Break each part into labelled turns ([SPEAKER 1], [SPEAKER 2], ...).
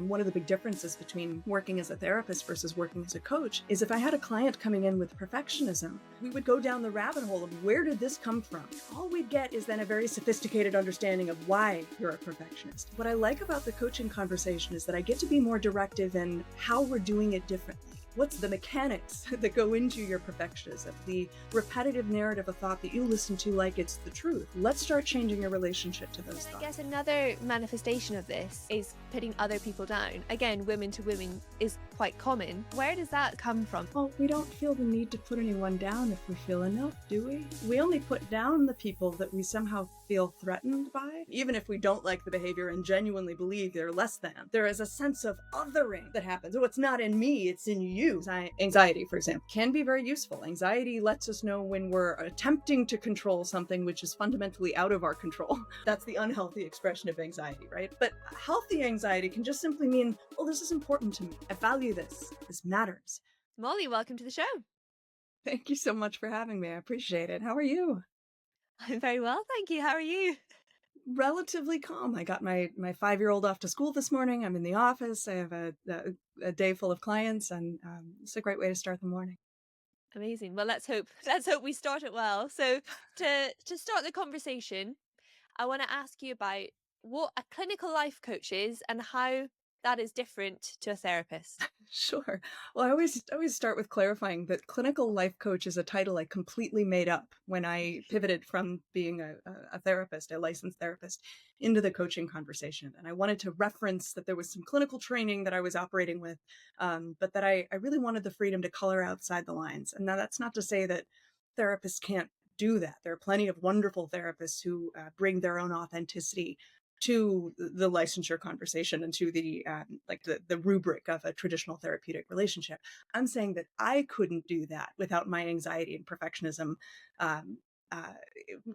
[SPEAKER 1] And one of the big differences between working as a therapist versus working as a coach is if I had a client coming in with perfectionism, we would go down the rabbit hole of where did this come from? All we'd get is then a very sophisticated understanding of why you're a perfectionist. What I like about the coaching conversation is that I get to be more directive in how we're doing it differently. What's the mechanics that go into your perfectionism? The repetitive narrative of thought that you listen to like it's the truth. Let's start changing your relationship to those thoughts.
[SPEAKER 2] I guess another manifestation of this is putting other people down. Again, women to women is quite common. Where does that come from?
[SPEAKER 1] Well, we don't feel the need to put anyone down if we feel enough, do we? We only put down the people that we somehow feel threatened by. Even if we don't like the behavior and genuinely believe they're less than, there is a sense of othering that happens. Oh, it's not in me, it's in you. Anxiety, for example, can be very useful. Anxiety lets us know when we're attempting to control something which is fundamentally out of our control. That's the unhealthy expression of anxiety, right? But healthy anxiety can just simply mean, oh, this is important to me. I value this. This matters.
[SPEAKER 2] Mollie, welcome to the show.
[SPEAKER 1] Thank you so much for having me. I appreciate it. How are you?
[SPEAKER 2] I'm very well, thank you. How are you?
[SPEAKER 1] Relatively calm. I got my 5-year-old off to school this morning. I'm in the office. I have a day full of clients, and it's a great way to start the morning.
[SPEAKER 2] Amazing. Well, let's hope we start it well. So to start the conversation, I want to ask you about what a clinical life coach is and how that is different to a therapist.
[SPEAKER 1] Sure. Well, I always start with clarifying that clinical life coach is a title I completely made up when I pivoted from being a therapist, a licensed therapist, into the coaching conversation. And I wanted to reference that there was some clinical training that I was operating with, but that I really wanted the freedom to color outside the lines. And now that's not to say that therapists can't do that. There are plenty of wonderful therapists who bring their own authenticity to the licensure conversation and to the rubric of a traditional therapeutic relationship. I'm saying that I couldn't do that without my anxiety and perfectionism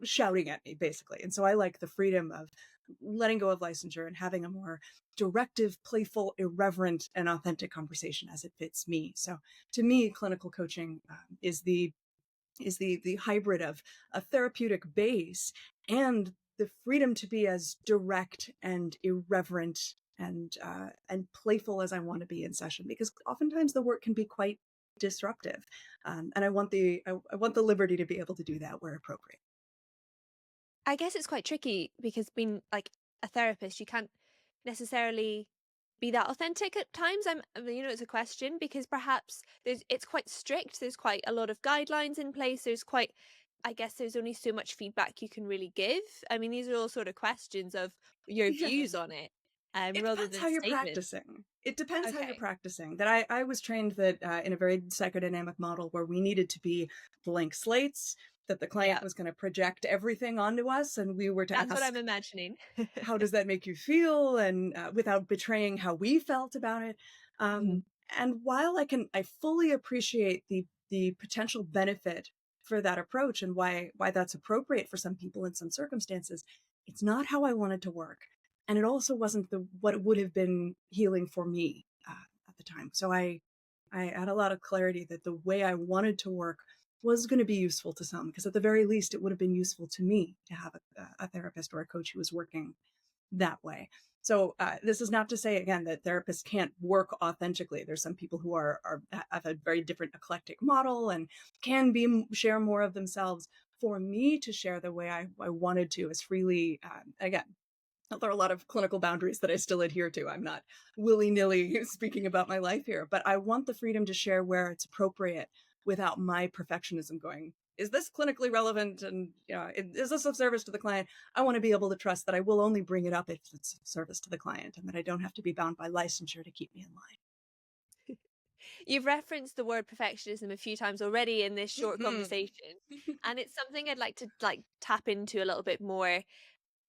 [SPEAKER 1] shouting at me, basically. And so I like the freedom of letting go of licensure and having a more directive, playful, irreverent, and authentic conversation as it fits me. So to me, clinical coaching is the hybrid of a therapeutic base and the freedom to be as direct and irreverent and playful as I want to be in session, because oftentimes the work can be quite disruptive, and I want the liberty to be able to do that where appropriate.
[SPEAKER 2] I guess it's quite tricky because being like a therapist, you can't necessarily be that authentic at times. It's a question because perhaps it's quite strict. There's quite a lot of guidelines in place. I guess there's only so much feedback you can really give. I mean, these are all sort of questions of your
[SPEAKER 1] Yeah.
[SPEAKER 2] views on it,
[SPEAKER 1] It
[SPEAKER 2] rather
[SPEAKER 1] depends
[SPEAKER 2] than
[SPEAKER 1] how you're
[SPEAKER 2] statements.
[SPEAKER 1] practicing. It depends how you're
[SPEAKER 2] Okay.
[SPEAKER 1] practicing. That I was trained that in a very psychodynamic model where we needed to be blank slates, that the client
[SPEAKER 2] Yeah,
[SPEAKER 1] was going to project everything onto us, and we were to
[SPEAKER 2] that's what
[SPEAKER 1] ask,
[SPEAKER 2] I'm imagining.
[SPEAKER 1] how does that make you feel? And without betraying how we felt about it.
[SPEAKER 2] Mhm.
[SPEAKER 1] And while I fully appreciate the potential benefit for that approach and why that's appropriate for some people in some circumstances, it's not how I wanted to work. And it also wasn't what it would have been healing for me at the time. So I had a lot of clarity that the way I wanted to work was going to be useful to some, because at the very least, it would have been useful to me to have a therapist or a coach who was working that way. So this is not to say, again, that therapists can't work authentically. There's some people who have a very different eclectic model and can share more of themselves. For me to share the way I wanted to as freely, again, there are a lot of clinical boundaries that I still adhere to. I'm not willy-nilly speaking about my life here, but I want the freedom to share where it's appropriate without my perfectionism going, is this clinically relevant? And is this of service to the client? I want to be able to trust that I will only bring it up if it's of service to the client, and that I don't have to be bound by licensure to keep me in line.
[SPEAKER 2] You've referenced the word perfectionism a few times already in this short
[SPEAKER 1] Mm-hmm.
[SPEAKER 2] conversation, and it's something I'd like to tap into a little bit more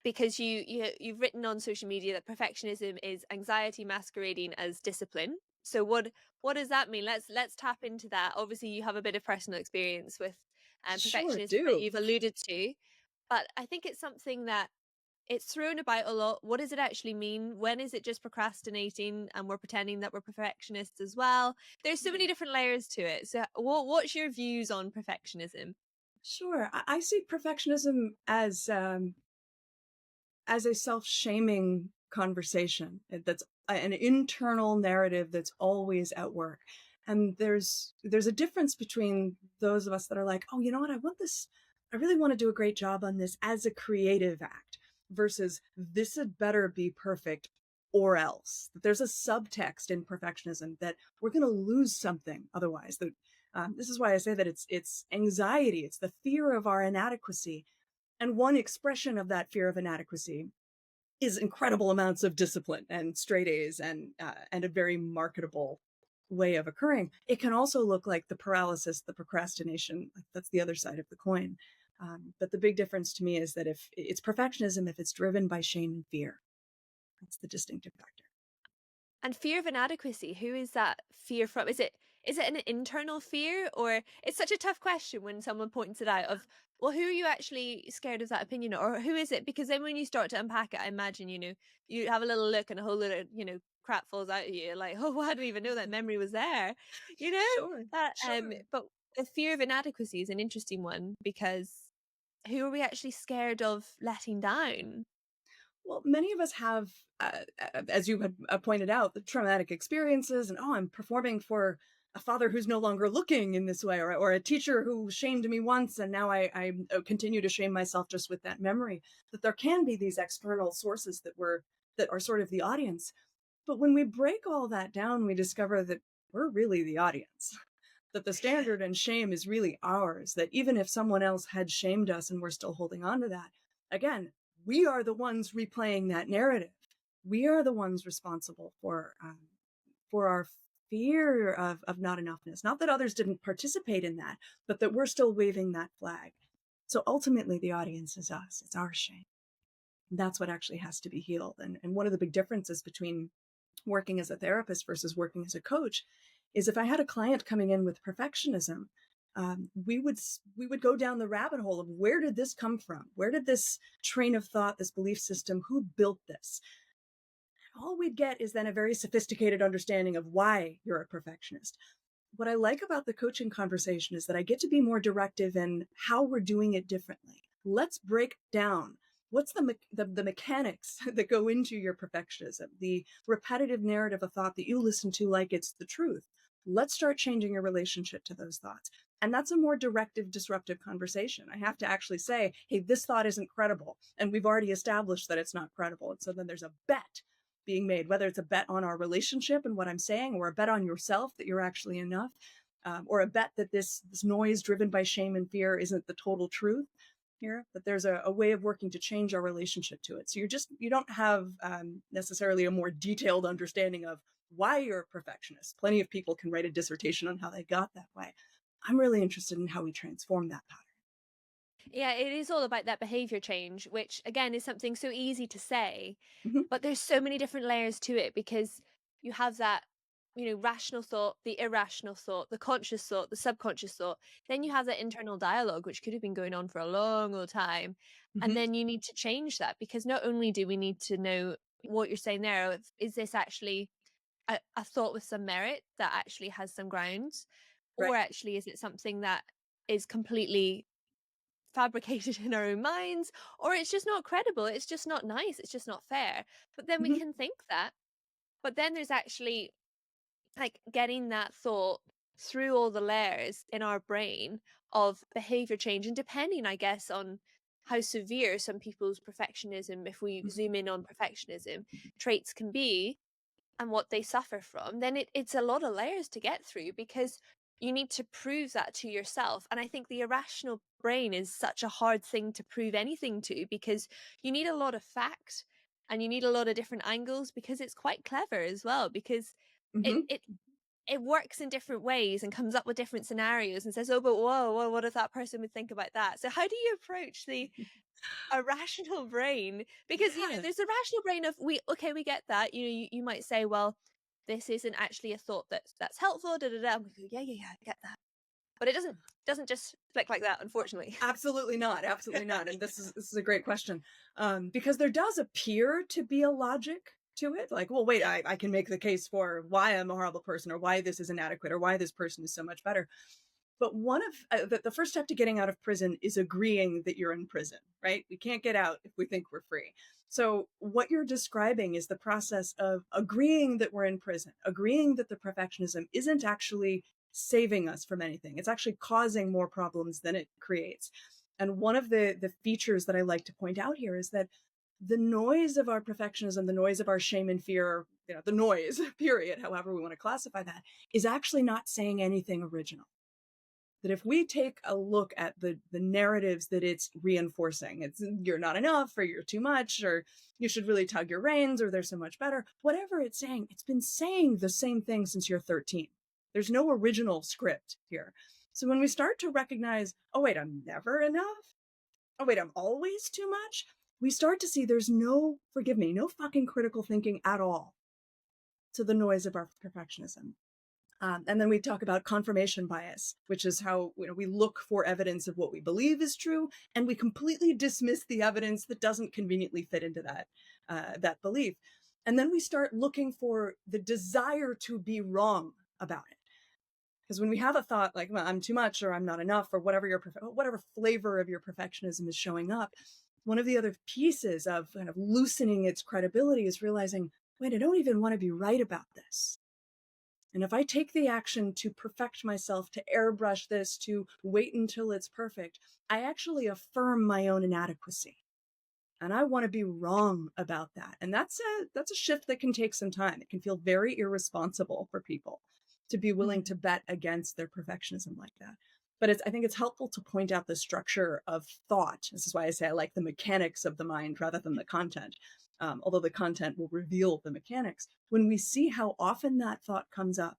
[SPEAKER 2] because you've written on social media that perfectionism is anxiety masquerading as discipline. So what does that mean? Let's tap into that. Obviously, you have a bit of personal experience with
[SPEAKER 1] Sure
[SPEAKER 2] perfectionism that
[SPEAKER 1] do.
[SPEAKER 2] you've alluded to, but I think it's something that it's thrown about a lot. What does it actually mean? When is it just procrastinating and we're pretending that we're perfectionists as well? There's so many different layers to it. So what's your views on perfectionism?
[SPEAKER 1] Sure. I see perfectionism as a self-shaming conversation that's an internal narrative that's always at work. And there's a difference between those of us that are like, oh, you know what, I really want to do a great job on this as a creative act, versus this had better be perfect or else. There's a subtext in perfectionism that we're going to lose something otherwise. That this is why I say that it's anxiety, it's the fear of our inadequacy, and one expression of that fear of inadequacy is incredible amounts of discipline and straight A's and a very marketable way of occurring. It can also look like the paralysis, the procrastination. Like that's the other side of the coin. But the big difference to me is that if it's perfectionism, if it's driven by shame and fear, that's the distinctive factor.
[SPEAKER 2] And fear of inadequacy, who is that fear from? Is it an internal fear, or it's such a tough question when someone points it out of, well, who are you actually scared of that opinion, or who is it? Because then when you start to unpack it, I imagine, you have a little look and a whole lot of, crap falls out of you. Like, oh, I didn't even know that memory was there. You know?
[SPEAKER 1] Sure, sure.
[SPEAKER 2] But the fear of inadequacy is an interesting one because who are we actually scared of letting down?
[SPEAKER 1] Well, many of us have, as you had pointed out, the traumatic experiences, and oh, I'm performing for a father who's no longer looking in this way, or a teacher who shamed me once, and now I continue to shame myself just with that memory. That there can be these external sources that are sort of the audience, but when we break all that down, we discover that we're really the audience. That the standard and shame is really ours, that even if someone else had shamed us and we're still holding on to that, again, we are the ones replaying that narrative. We are the ones responsible for our fear of not enoughness. Not that others didn't participate in that, but that we're still waving that flag. So ultimately, the audience is us. It's our shame. That's what actually has to be healed. And one of the big differences between working as a therapist versus working as a coach is if I had a client coming in with perfectionism, we would go down the rabbit hole of where did this come from? Where did this train of thought, this belief system, who built this? All we'd get is then a very sophisticated understanding of why you're a perfectionist. What I like about the coaching conversation is that I get to be more directive in how we're doing it differently. Let's break down what's the mechanics that go into your perfectionism, the repetitive narrative of thought that you listen to like it's the truth. Let's start changing your relationship to those thoughts. And that's a more directive, disruptive conversation. I have to actually say, hey, this thought isn't credible. And we've already established that it's not credible. And so then there's a bet being made, whether it's a bet on our relationship and what I'm saying, or a bet on yourself that you're actually enough, or a bet that this noise driven by shame and fear isn't the total truth here. But there's a way of working to change our relationship to it. So you don't have necessarily a more detailed understanding of why you're a perfectionist. Plenty of people can write a dissertation on how they got that way. I'm really interested in how we transform that pattern.
[SPEAKER 2] Yeah, it is all about that behavior change, which again is something so easy to say,
[SPEAKER 1] Mhm.
[SPEAKER 2] but there's so many different layers to it because you have that, rational thought, the irrational thought, the conscious thought, the subconscious thought. Then you have that internal dialogue, which could have been going on for a long old time. And
[SPEAKER 1] Mhm.
[SPEAKER 2] then you need to change that because not only do we need to know what you're saying there, is this actually a thought with some merit that actually has some grounds? Or
[SPEAKER 1] Right.
[SPEAKER 2] actually, is it something that is completely fabricated in our own minds, or it's just not credible, it's just not nice, it's just not fair. But then we
[SPEAKER 1] Mhm.
[SPEAKER 2] can think that, but then there's actually like getting that thought through all the layers in our brain of behavior change, and depending, I guess, on how severe some people's perfectionism, if we
[SPEAKER 1] Mhm.
[SPEAKER 2] zoom in on perfectionism traits can be, and what they suffer from, then it's a lot of layers to get through because you need to prove that to yourself. And I think the irrational brain is such a hard thing to prove anything to because you need a lot of fact and you need a lot of different angles because it's quite clever as well because it
[SPEAKER 1] Mhm.
[SPEAKER 2] it it works in different ways and comes up with different scenarios and says, oh, but whoa, what if that person would think about that? So how do you approach the a rational brain? Because
[SPEAKER 1] Yeah.
[SPEAKER 2] there's a rational brain of, we get that, you might say, well, this isn't actually a thought that's helpful, da da da. And we go, yeah, I get that, but it doesn't just click like that, unfortunately.
[SPEAKER 1] Absolutely not. Absolutely not. And this is a great question, because there does appear to be a logic to it. Like, well, wait, I can make the case for why I'm a horrible person, or why this is inadequate, or why this person is so much better. But one of the first step to getting out of prison is agreeing that you're in prison, right? We can't get out if we think we're free. So what you're describing is the process of agreeing that we're in prison, agreeing that the perfectionism isn't actually saving us from anything. It's actually causing more problems than it creates. And one of the features that I like to point out here is that the noise of our perfectionism, the noise of our shame and fear, the noise, period, however we want to classify that, is actually not saying anything original. That if we take a look at the narratives that it's reinforcing, it's you're not enough, or you're too much, or you should really tug your reins, or there's so much better, whatever it's saying, it's been saying the same thing since you're 13. There's no original script here. So when we start to recognize, oh wait, I'm never enough, oh wait, I'm always too much, we start to see there's no, forgive me, no fucking critical thinking at all to the noise of our perfectionism. And then we talk about confirmation bias, which is how we look for evidence of what we believe is true, and we completely dismiss the evidence that doesn't conveniently fit into that belief. And then we start looking for the desire to be wrong about it. Because when we have a thought like, well, I'm too much, or I'm not enough, or whatever flavor of your perfectionism is showing up, one of the other pieces of kind of loosening its credibility is realizing, wait, I don't even want to be right about this. And if I take the action to perfect myself, to airbrush this, to wait until it's perfect, I actually affirm my own inadequacy. And I want to be wrong about that. And that's a shift that can take some time. It can feel very irresponsible for people to be willing
[SPEAKER 2] Mm.
[SPEAKER 1] to bet against their perfectionism like that. But I think it's helpful to point out the structure of thought. This is why I say I like the mechanics of the mind rather than the content. Although the content will reveal the mechanics. When we see how often that thought comes up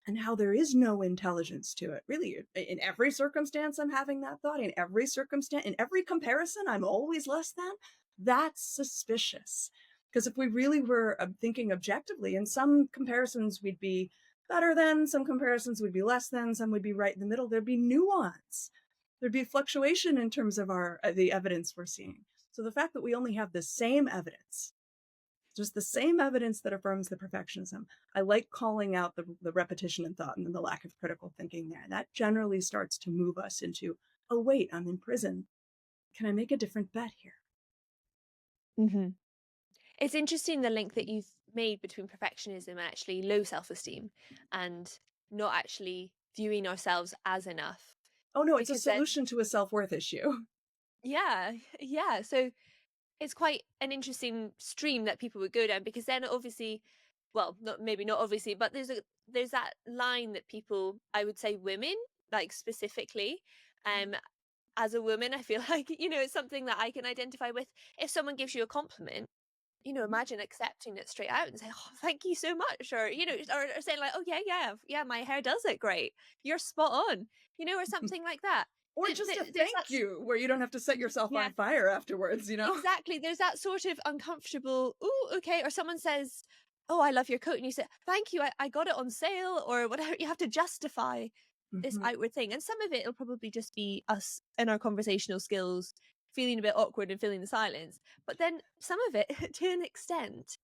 [SPEAKER 1] and how there is no intelligence to it, really, in every circumstance I'm having that thought, in every circumstance, in every comparison, I'm always less than, that's suspicious. Because if we really were thinking objectively, in some comparisons we'd be better than, some comparisons would be less than, some would be right in the middle. There'd be nuance. There'd be fluctuation in terms of the evidence we're seeing. So the fact that we only have the same evidence, just the same evidence that affirms the perfectionism, I like calling out the repetition in thought and then the lack of critical thinking there. That generally starts to move us into, oh wait, I'm in prison. Can I make a different bet here?
[SPEAKER 2] Hmm. It's interesting the link that you've made between perfectionism and actually low self-esteem and not actually viewing ourselves as enough.
[SPEAKER 1] Oh no, it's a
[SPEAKER 2] Because then,
[SPEAKER 1] solution to a self-worth issue.
[SPEAKER 2] yeah, yeah. So it's quite an interesting stream that people would go down because then obviously, well, not maybe not obviously, but there's that line that people, I would say women, like specifically, um, as a woman, I feel like, it's something that I can identify with. If someone gives you a compliment, imagine accepting it straight out and say, "Oh, thank you so much," or or saying like, "Oh yeah, yeah, yeah, my hair does it great. You're spot on," or something like that.
[SPEAKER 1] Or just a
[SPEAKER 2] There's
[SPEAKER 1] thank you where you don't have to set yourself
[SPEAKER 2] yeah,
[SPEAKER 1] on fire afterwards.
[SPEAKER 2] exactly. There's that sort of uncomfortable, "Oh, okay," or someone says, "Oh, I love your coat," and you say, "Thank you, I got it on sale," or whatever. You have to justify this
[SPEAKER 1] Mhm.
[SPEAKER 2] outward thing, and some of it will probably just be us in our conversational skills feeling a bit awkward and feeling the silence. But then some of it, to an extent,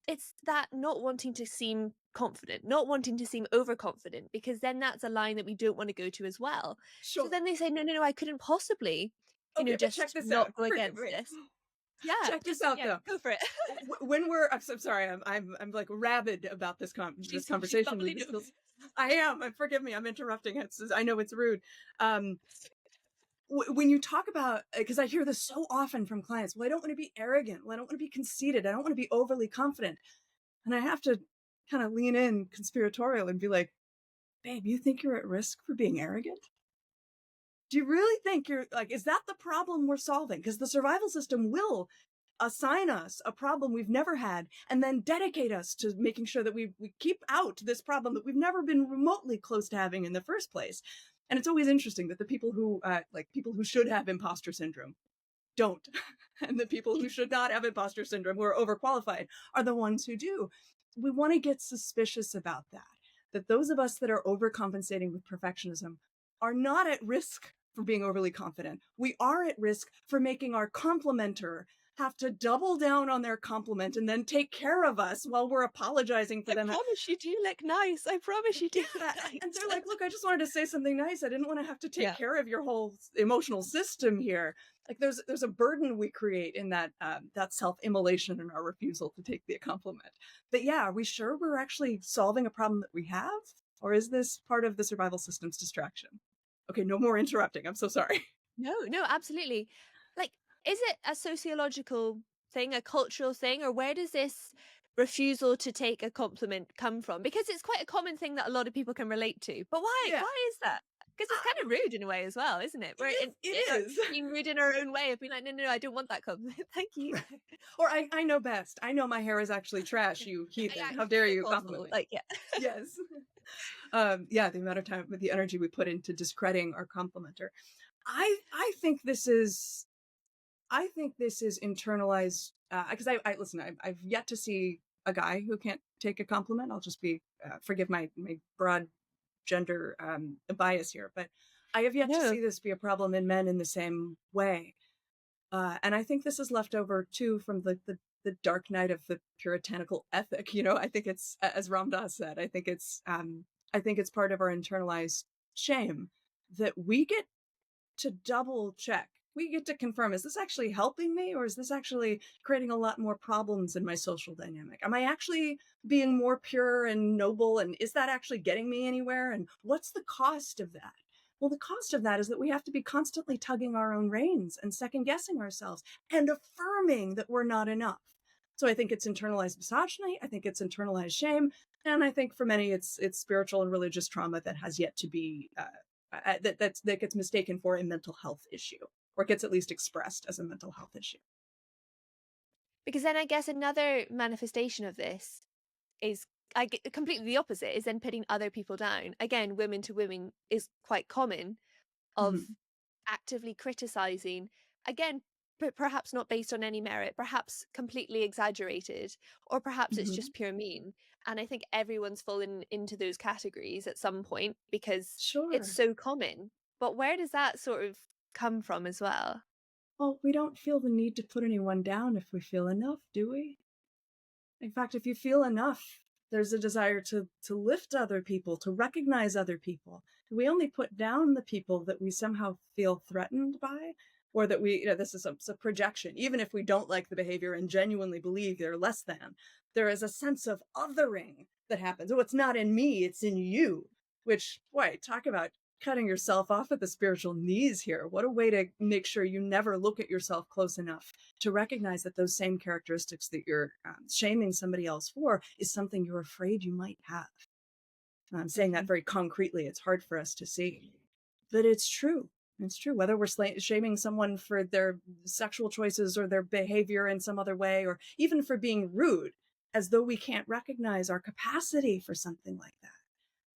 [SPEAKER 2] it's that not wanting to seem confident, not wanting to seem overconfident, because then that's a line that we don't want to go to as well. So
[SPEAKER 1] Sure.
[SPEAKER 2] then they say, no, no, no, I couldn't possibly,
[SPEAKER 1] Okay, but check
[SPEAKER 2] just
[SPEAKER 1] this out.
[SPEAKER 2] not go
[SPEAKER 1] Forget
[SPEAKER 2] against
[SPEAKER 1] wait.
[SPEAKER 2] this. Yeah,
[SPEAKER 1] Check this
[SPEAKER 2] just,
[SPEAKER 1] out
[SPEAKER 2] yeah,
[SPEAKER 1] though.
[SPEAKER 2] go for it.
[SPEAKER 1] When I'm sorry, I'm like rabid about this
[SPEAKER 2] She's
[SPEAKER 1] conversation.
[SPEAKER 2] bubbling
[SPEAKER 1] This
[SPEAKER 2] over.
[SPEAKER 1] feels, I am. Forgive me. I'm interrupting. I know it's rude. Um, when you talk about, because I hear this so often from clients, well, I don't want to be arrogant. Well, I don't want to be conceited. I don't want to be overly confident. And I have to kind of lean in conspiratorial and be like, babe, you think you're at risk for being arrogant? Do you really think you're like, is that the problem we're solving? Because the survival system will assign us a problem we've never had and then dedicate us to making sure that we keep out this problem that we've never been remotely close to having in the first place. And it's always interesting that the people who people who should have imposter syndrome don't. And the people who should not have imposter syndrome, who are overqualified, are the ones who do. We want to get suspicious about that. That those of us that are overcompensating with perfectionism are not at risk for being overly confident. We are at risk for making our complementer have to double down on their compliment and then take care of us while we're apologizing for
[SPEAKER 2] I
[SPEAKER 1] them.
[SPEAKER 2] promise you do look nice. I promise you do look
[SPEAKER 1] Yeah, and they're
[SPEAKER 2] nice.
[SPEAKER 1] like, "Look, I just wanted to say something nice. I didn't wanna have to take
[SPEAKER 2] Yeah.
[SPEAKER 1] care of your whole emotional system here." Like, there's a burden we create in that, that self-immolation and our refusal to take the compliment. But yeah, are we sure we're actually solving a problem that we have? Or is this part of the survival system's distraction? Okay, no more interrupting, I'm so sorry.
[SPEAKER 2] No, no, absolutely. Like, is it a sociological thing, a cultural thing, or where does this refusal to take a compliment come from? Because it's quite a common thing that a lot of people can relate to. But why?
[SPEAKER 1] Yeah,
[SPEAKER 2] Why is that? Because it's kind
[SPEAKER 1] um,
[SPEAKER 2] of rude in a way as well, isn't it? We're in
[SPEAKER 1] it
[SPEAKER 2] our
[SPEAKER 1] is.
[SPEAKER 2] being rude in our own way of being like, no, no, no, I don't want that compliment. Thank you.
[SPEAKER 1] Right. Or I know best. I know my hair is actually trash, you
[SPEAKER 2] I
[SPEAKER 1] heathen. How
[SPEAKER 2] actually
[SPEAKER 1] dare
[SPEAKER 2] look
[SPEAKER 1] you compliment
[SPEAKER 2] awful.
[SPEAKER 1] me?
[SPEAKER 2] Like, yeah.
[SPEAKER 1] Yes. Yeah, the amount of time with the energy we put into discrediting our complimenter. I think this is internalized because I listen. I've yet to see a guy who can't take a compliment. I'll just be forgive my broad gender bias here, but I have yet to
[SPEAKER 2] No.
[SPEAKER 1] see this be a problem in men in the same way. And I think this is left over too from the dark night of the puritanical ethic. You know, I think it's as Ram Dass said. I think it's part of our internalized shame that we get to double check. We get to confirm, is this actually helping me or is this actually creating a lot more problems in my social dynamic? Am I actually being more pure and noble? And is that actually getting me anywhere? And what's the cost of that? Well, the cost of that is that we have to be constantly tugging our own reins and second guessing ourselves and affirming that we're not enough. So I think it's internalized misogyny. I think it's internalized shame. And I think for many, it's spiritual and religious trauma that has yet to be that gets mistaken for a mental health issue, or gets at least expressed as a mental health issue.
[SPEAKER 2] Because then I guess another manifestation of this is completely the opposite, is then putting other people down. Again, women to women is quite common, of
[SPEAKER 1] Mhm,
[SPEAKER 2] actively criticizing, again, but perhaps not based on any merit, perhaps completely exaggerated, or perhaps it's
[SPEAKER 1] mhm.
[SPEAKER 2] just pure mean. And I think everyone's fallen into those categories at some point because it's
[SPEAKER 1] Sure.
[SPEAKER 2] so common. But where does that sort of come from as well?
[SPEAKER 1] Well, we don't feel the need to put anyone down if we feel enough, do we? In fact, if you feel enough, there's a desire to lift other people, to recognize other people. We only put down the people that we somehow feel threatened by, or that we, this is a projection. Even if we don't like the behavior and genuinely believe they're less than, there is a sense of othering that happens. Oh, it's not in me, it's in you. Which, boy, talk about cutting yourself off at the spiritual knees here. What a way to make sure you never look at yourself close enough to recognize that those same characteristics that you're shaming somebody else for is something you're afraid you might have. I'm saying that
[SPEAKER 2] Mhm.
[SPEAKER 1] very concretely. It's hard for us to see, but it's true. It's true. Whether we're shaming someone for their sexual choices or their behavior in some other way, or even for being rude, as though we can't recognize our capacity for something like that.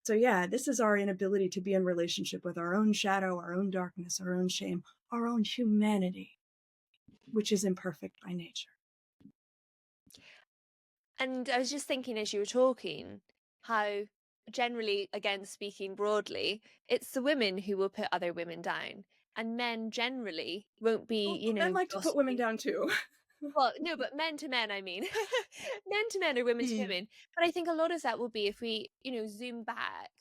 [SPEAKER 1] So, yeah, this is our inability to be in relationship with our own shadow, our own darkness, our own shame, our own humanity, which is imperfect by nature.
[SPEAKER 2] And I was just thinking as you were talking, how generally, again, speaking broadly, it's the women who will put other women down. And men generally won't be,
[SPEAKER 1] Well, men like to put women
[SPEAKER 2] gossiping.
[SPEAKER 1] down too.
[SPEAKER 2] Well, no, but men to men, I mean. Men to men or women to
[SPEAKER 1] Mm.
[SPEAKER 2] women. But I think a lot of that will be if we, zoom back.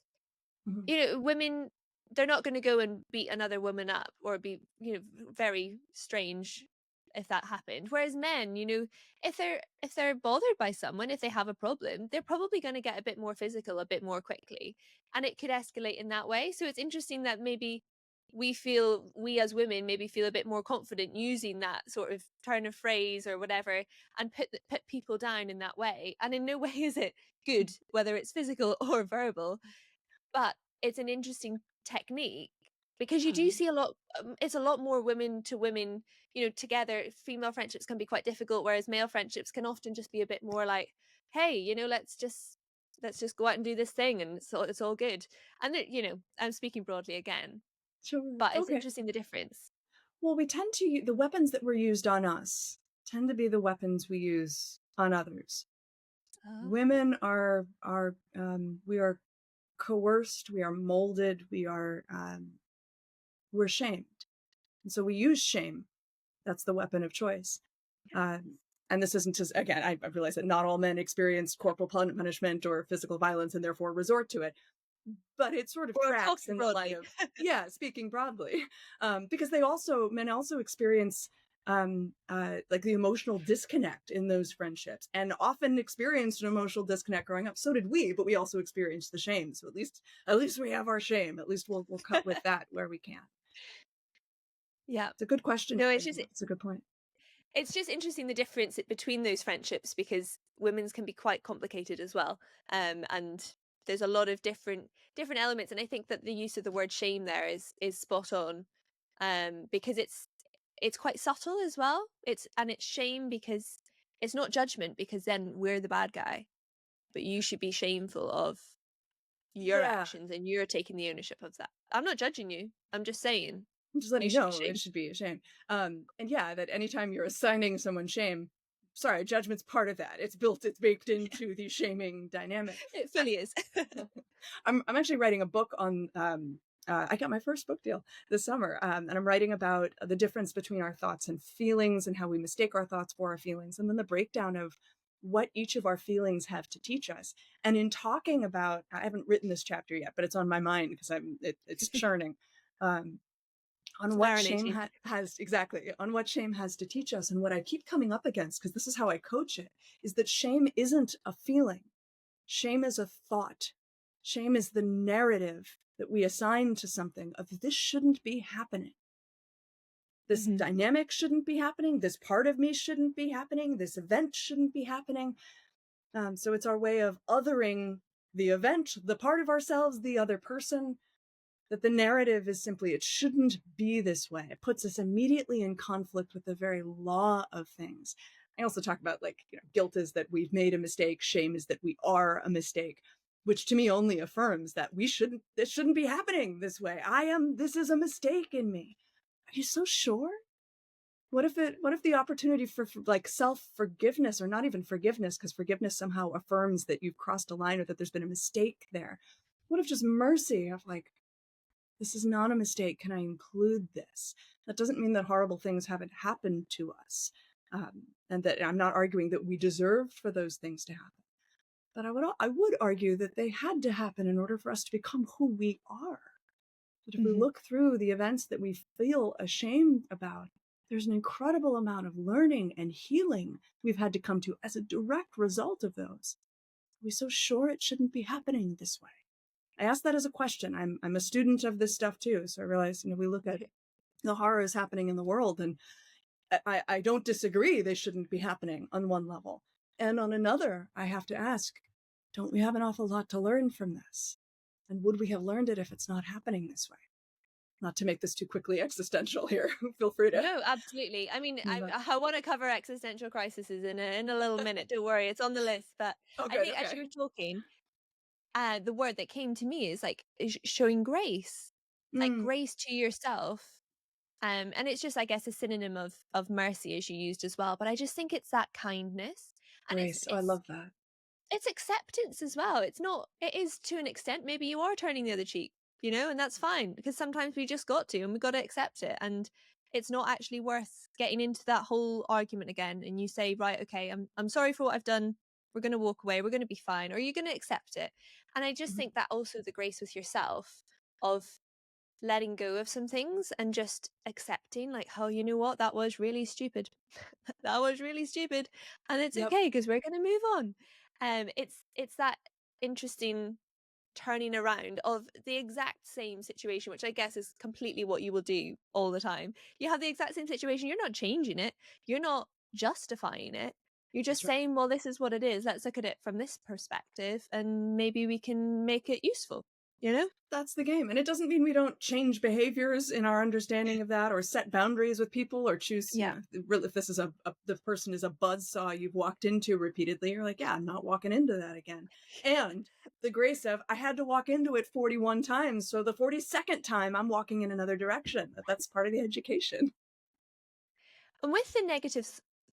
[SPEAKER 1] Mhm.
[SPEAKER 2] Women, they're not going to go and beat another woman up or be, very strange if that happened. Whereas men, if they're bothered by someone, if they have a problem, they're probably going to get a bit more physical a bit more quickly, and it could escalate in that way. So it's interesting that maybe we as women maybe feel a bit more confident using that sort of turn of phrase or whatever, and put people down in that way. And in no way is it good, whether it's physical or verbal, but it's an interesting technique because you do
[SPEAKER 1] Uh,
[SPEAKER 2] see a lot. It's a lot more women to women, together. Female friendships can be quite difficult, whereas male friendships can often just be a bit more like, hey, let's just go out and do this thing, and it's all good. And I'm speaking broadly again,
[SPEAKER 1] sure.
[SPEAKER 2] but it's
[SPEAKER 1] Okay.
[SPEAKER 2] interesting the difference.
[SPEAKER 1] Well, we tend to the weapons that were used on us tend to be the weapons we use on others.
[SPEAKER 2] Oh.
[SPEAKER 1] Women we are coerced, we are molded, we're shamed, and so we use shame. That's the weapon of choice. And this isn't just, again, I realize that not all men experience corporal punishment or physical violence and therefore resort to it, but it sort of
[SPEAKER 2] Or
[SPEAKER 1] tracks
[SPEAKER 2] talking
[SPEAKER 1] in the light
[SPEAKER 2] broadly.
[SPEAKER 1] of, yeah, speaking broadly, because men also experience like the emotional disconnect in those friendships, and often experienced an emotional disconnect growing up. So did we, but we also experienced the shame. So at least we have our shame. At least we'll cut with that where we can.
[SPEAKER 2] Yeah.
[SPEAKER 1] It's a good question to
[SPEAKER 2] No,
[SPEAKER 1] think about. It's a good point.
[SPEAKER 2] it's just interesting the difference between those friendships because women's can be quite complicated as well. And there's a lot of different elements, and I think that the use of the word shame there is spot on. Because it's quite subtle as well. It's shame because it's not judgment because then we're the bad guy, but you should be shameful of your
[SPEAKER 1] Yeah,
[SPEAKER 2] actions and you're taking the ownership of that. I'm not judging you. I'm just saying
[SPEAKER 1] I'm just
[SPEAKER 2] you
[SPEAKER 1] letting you
[SPEAKER 2] should be
[SPEAKER 1] know it
[SPEAKER 2] shamed.
[SPEAKER 1] should be a shame. And yeah, that anytime you're assigning someone shame, sorry, judgment's part of that. It's baked into the shaming dynamic.
[SPEAKER 2] It fully is.
[SPEAKER 1] I'm actually writing a book on. I got my first book deal this summer, and I'm writing about the difference between our thoughts and feelings, and how we mistake our thoughts for our feelings, and then the breakdown of what each of our feelings have to teach us. And in talking about, I haven't written this chapter yet, but it's on my mind because it's churning. Um,
[SPEAKER 2] It's
[SPEAKER 1] on what shame
[SPEAKER 2] marinating.
[SPEAKER 1] has exactly on what shame has to teach us, and what I keep coming up against, because this is how I coach it, is that shame isn't a feeling. Shame is a thought. Shame is the narrative that we assign to something of, this shouldn't be happening. This
[SPEAKER 2] Hmm.
[SPEAKER 1] dynamic shouldn't be happening. This part of me shouldn't be happening. This event shouldn't be happening. So it's our way of othering the event, the part of ourselves, the other person, that the narrative is simply, it shouldn't be this way. It puts us immediately in conflict with the very law of things. I also talk about, like, guilt is that we've made a mistake. Shame is that we are a mistake, which to me only affirms that this shouldn't be happening this way. This is a mistake in me. Are you so sure? What if the opportunity for like self-forgiveness, or not even forgiveness, because forgiveness somehow affirms that you've crossed a line or that there's been a mistake there. What if just mercy of, like, this is not a mistake. Can I include this? That doesn't mean that horrible things haven't happened to us. And that I'm not arguing that we deserve for those things to happen. But I would argue that they had to happen in order for us to become who we are. That if we
[SPEAKER 2] Hmm.
[SPEAKER 1] look through the events that we feel ashamed about, there's an incredible amount of learning and healing we've had to come to as a direct result of those. Are we so sure it shouldn't be happening this way? I ask that as a question. I'm a student of this stuff too, so I realize, we look at the horrors happening in the world, and I don't disagree they shouldn't be happening on one level, and on another, I have to ask, don't we have an awful lot to learn from this? And would we have learned it if it's not happening this way? Not to make this too quickly existential here. Feel free to.
[SPEAKER 2] No, absolutely. I mean,
[SPEAKER 1] Move on.
[SPEAKER 2] I want to cover existential crises in a little minute. Don't worry, it's on the list. But
[SPEAKER 1] Oh,
[SPEAKER 2] I
[SPEAKER 1] good.
[SPEAKER 2] think as
[SPEAKER 1] Okay.
[SPEAKER 2] you were talking, the word that came to me is like showing grace, like
[SPEAKER 1] Mm,
[SPEAKER 2] grace to yourself. And it's just, I guess, a synonym of mercy as you used as well. But I just think it's that kindness, and
[SPEAKER 1] grace. Oh, I love that.
[SPEAKER 2] it's acceptance as well. It's not, it is to an extent, maybe you are turning the other cheek, and that's fine because sometimes we just got to and we got to accept it. And it's not actually worth getting into that whole argument again. And you say, right, okay, I'm sorry for what I've done. We're going to walk away. We're going to be fine. Or you're going to accept it. And I just
[SPEAKER 1] Mhm.
[SPEAKER 2] think that also the grace with yourself of letting go of some things and just accepting, like, oh, you know what, that was really stupid. That was really stupid, and it's
[SPEAKER 1] Yep.
[SPEAKER 2] okay because we're going to move on. It's that interesting turning around of the exact same situation, which I guess is completely what you will do all the time. You have the exact same situation, you're not changing it, you're not justifying it, you're just
[SPEAKER 1] That's right.
[SPEAKER 2] saying, well, this is what it is, let's look at it from this perspective and maybe we can make it useful, you know.
[SPEAKER 1] That's the game. And it doesn't mean we don't change behaviors in our understanding of that, or set boundaries with people, or choose,
[SPEAKER 2] Yeah.
[SPEAKER 1] if this is the person is a buzzsaw you've walked into repeatedly, you're like, yeah, I'm not walking into that again. And the grace of, I had to walk into it 41 times. So the 42nd time I'm walking in another direction. That's part of the education.
[SPEAKER 2] And with the negative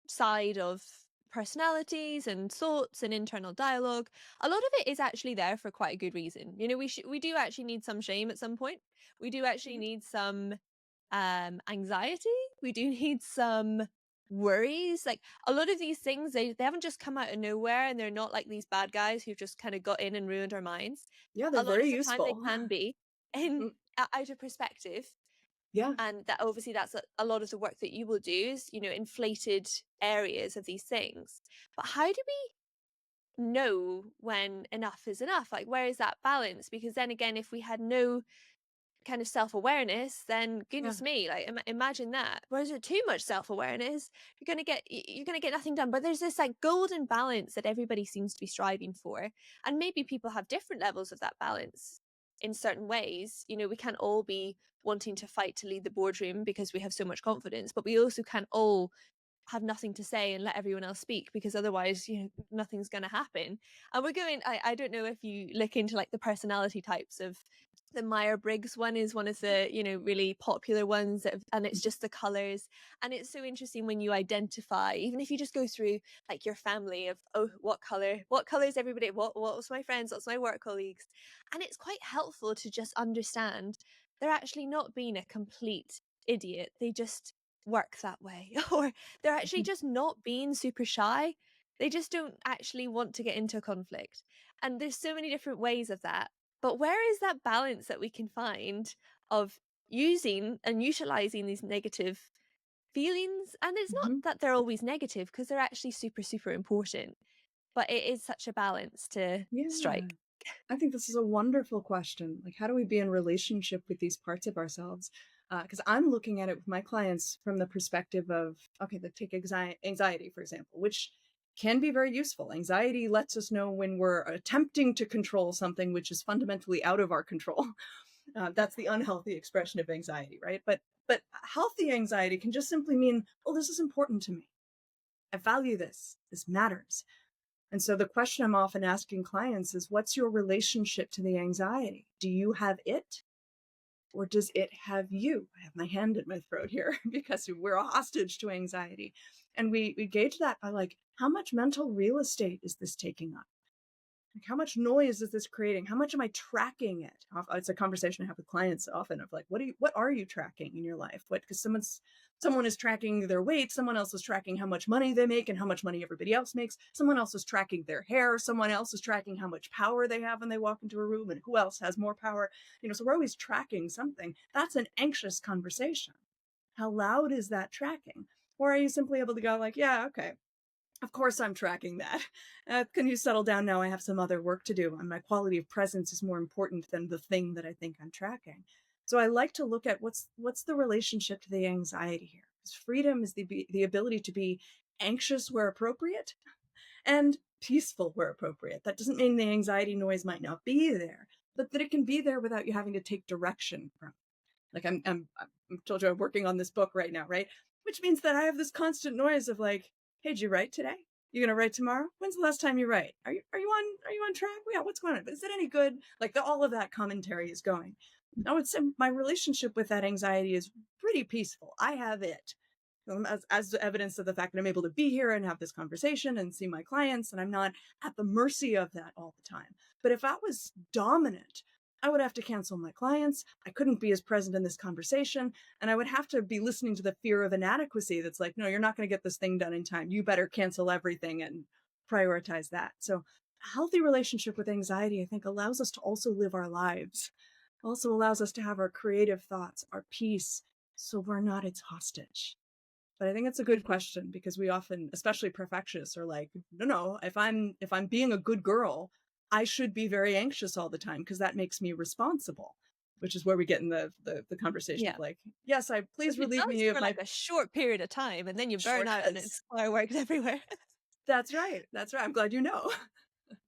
[SPEAKER 2] side of personalities and thoughts and internal dialogue, a lot of it is actually there for quite a good reason. We do actually need some shame at some point. We do actually
[SPEAKER 1] Mhm.
[SPEAKER 2] need some anxiety. We do need some worries. Like a lot of these things, they haven't just come out of nowhere, and they're not like these bad guys who've just kind of got in and ruined our minds.
[SPEAKER 1] Yeah, they're
[SPEAKER 2] A lot
[SPEAKER 1] very
[SPEAKER 2] of the time they
[SPEAKER 1] useful.
[SPEAKER 2] can be in
[SPEAKER 1] Mm,
[SPEAKER 2] out of perspective.
[SPEAKER 1] yeah,
[SPEAKER 2] And that obviously that's a lot of the work that you will do is, inflated areas of these things. But how do we know when enough is enough? Like, where is that balance? Because then again, if we had no kind of self-awareness, then
[SPEAKER 1] yeah.
[SPEAKER 2] goodness me, like imagine that. Whereas with too much self-awareness, you're gonna get nothing done. But there's this like golden balance that everybody seems to be striving for, and maybe people have different levels of that balance in certain ways. We can't all be wanting to fight to lead the boardroom because we have so much confidence, but we also can't all have nothing to say and let everyone else speak, because otherwise nothing's going to happen. And we're going, I don't know if you look into like the personality types of the Meyer-Briggs one is one of the really popular ones and it's just the colors. And it's so interesting when you identify, even if you just go through like your family of, oh, what color is everybody, what's my friends, what's my work colleagues. And it's quite helpful to just understand they're actually not being a complete idiot, they just work that way. Or they're actually
[SPEAKER 1] Mhm,
[SPEAKER 2] just not being super shy. They just don't actually want to get into a conflict. And there's so many different ways of that. But where is that balance that we can find of using and utilizing these negative feelings? And it's not
[SPEAKER 1] mhm.
[SPEAKER 2] that they're always negative, because they're actually super, super important. But it is such a balance to
[SPEAKER 1] Yeah.
[SPEAKER 2] strike.
[SPEAKER 1] I think this is a wonderful question. Like, how do we be in relationship with these parts of ourselves? Because I'm looking at it with my clients from the perspective of, okay, let's take anxiety, for example, which can be very useful. Anxiety lets us know when we're attempting to control something which is fundamentally out of our control. That's the unhealthy expression of anxiety, right? But healthy anxiety can just simply mean, oh, this is important to me. I value this. This matters. And so the question I'm often asking clients is, what's your relationship to the anxiety? Do you have it, or does it have you? I have my hand in my throat here because we're a hostage to anxiety. And we gauge that by like, how much mental real estate is this taking up? Like, how much noise is this creating? How much am I tracking it? It's a conversation I have with clients often of like, what are you tracking in your life? What, because someone is tracking their weight, someone else is tracking how much money they make and how much money everybody else makes. Someone else is tracking their hair. Someone else is tracking how much power they have when they walk into a room and who else has more power. So we're always tracking something. That's an anxious conversation. How loud is that tracking? Or are you simply able to go like, yeah, okay, of course I'm tracking that. Can you settle down now? I have some other work to do, and my quality of presence is more important than the thing that I think I'm tracking. So I like to look at what's the relationship to the anxiety here. Because freedom is the ability to be anxious where appropriate and peaceful where appropriate. That doesn't mean the anxiety noise might not be there, but that it can be there without you having to take direction from. Like I'm told you I'm working on this book right now, right? Which means that I have this constant noise of like, hey, did you write today? You gonna write tomorrow? When's the last time you write? Are you on track? Yeah, what's going on? Is it any good? Like all of that commentary is going. I would say my relationship with that anxiety is pretty peaceful. I have it. As evidence of the fact that I'm able to be here and have this conversation and see my clients, and I'm not at the mercy of that all the time. But if I was dominant, I would have to cancel my clients. I couldn't be as present in this conversation. And I would have to be listening to the fear of inadequacy that's like, no, you're not going to get this thing done in time. You better cancel everything and prioritize that. So, a healthy relationship with anxiety, I think, allows us to also live our lives, also allows us to have our creative thoughts, our peace, so we're not its hostage. But I think it's a good
[SPEAKER 2] Mhm.
[SPEAKER 1] question because we often, especially perfectionists, are like, no, no, if I'm being a good girl, I should be very anxious all the time because that makes me responsible. Which is where we get in the conversation of
[SPEAKER 2] Yeah.
[SPEAKER 1] like, yes, I please
[SPEAKER 2] Which it
[SPEAKER 1] relieve
[SPEAKER 2] does
[SPEAKER 1] me of
[SPEAKER 2] for
[SPEAKER 1] my
[SPEAKER 2] like a short period of time, and then you
[SPEAKER 1] sure
[SPEAKER 2] burn out and
[SPEAKER 1] does.
[SPEAKER 2] it's fireworks everywhere.
[SPEAKER 1] That's right. That's right. I'm glad you know.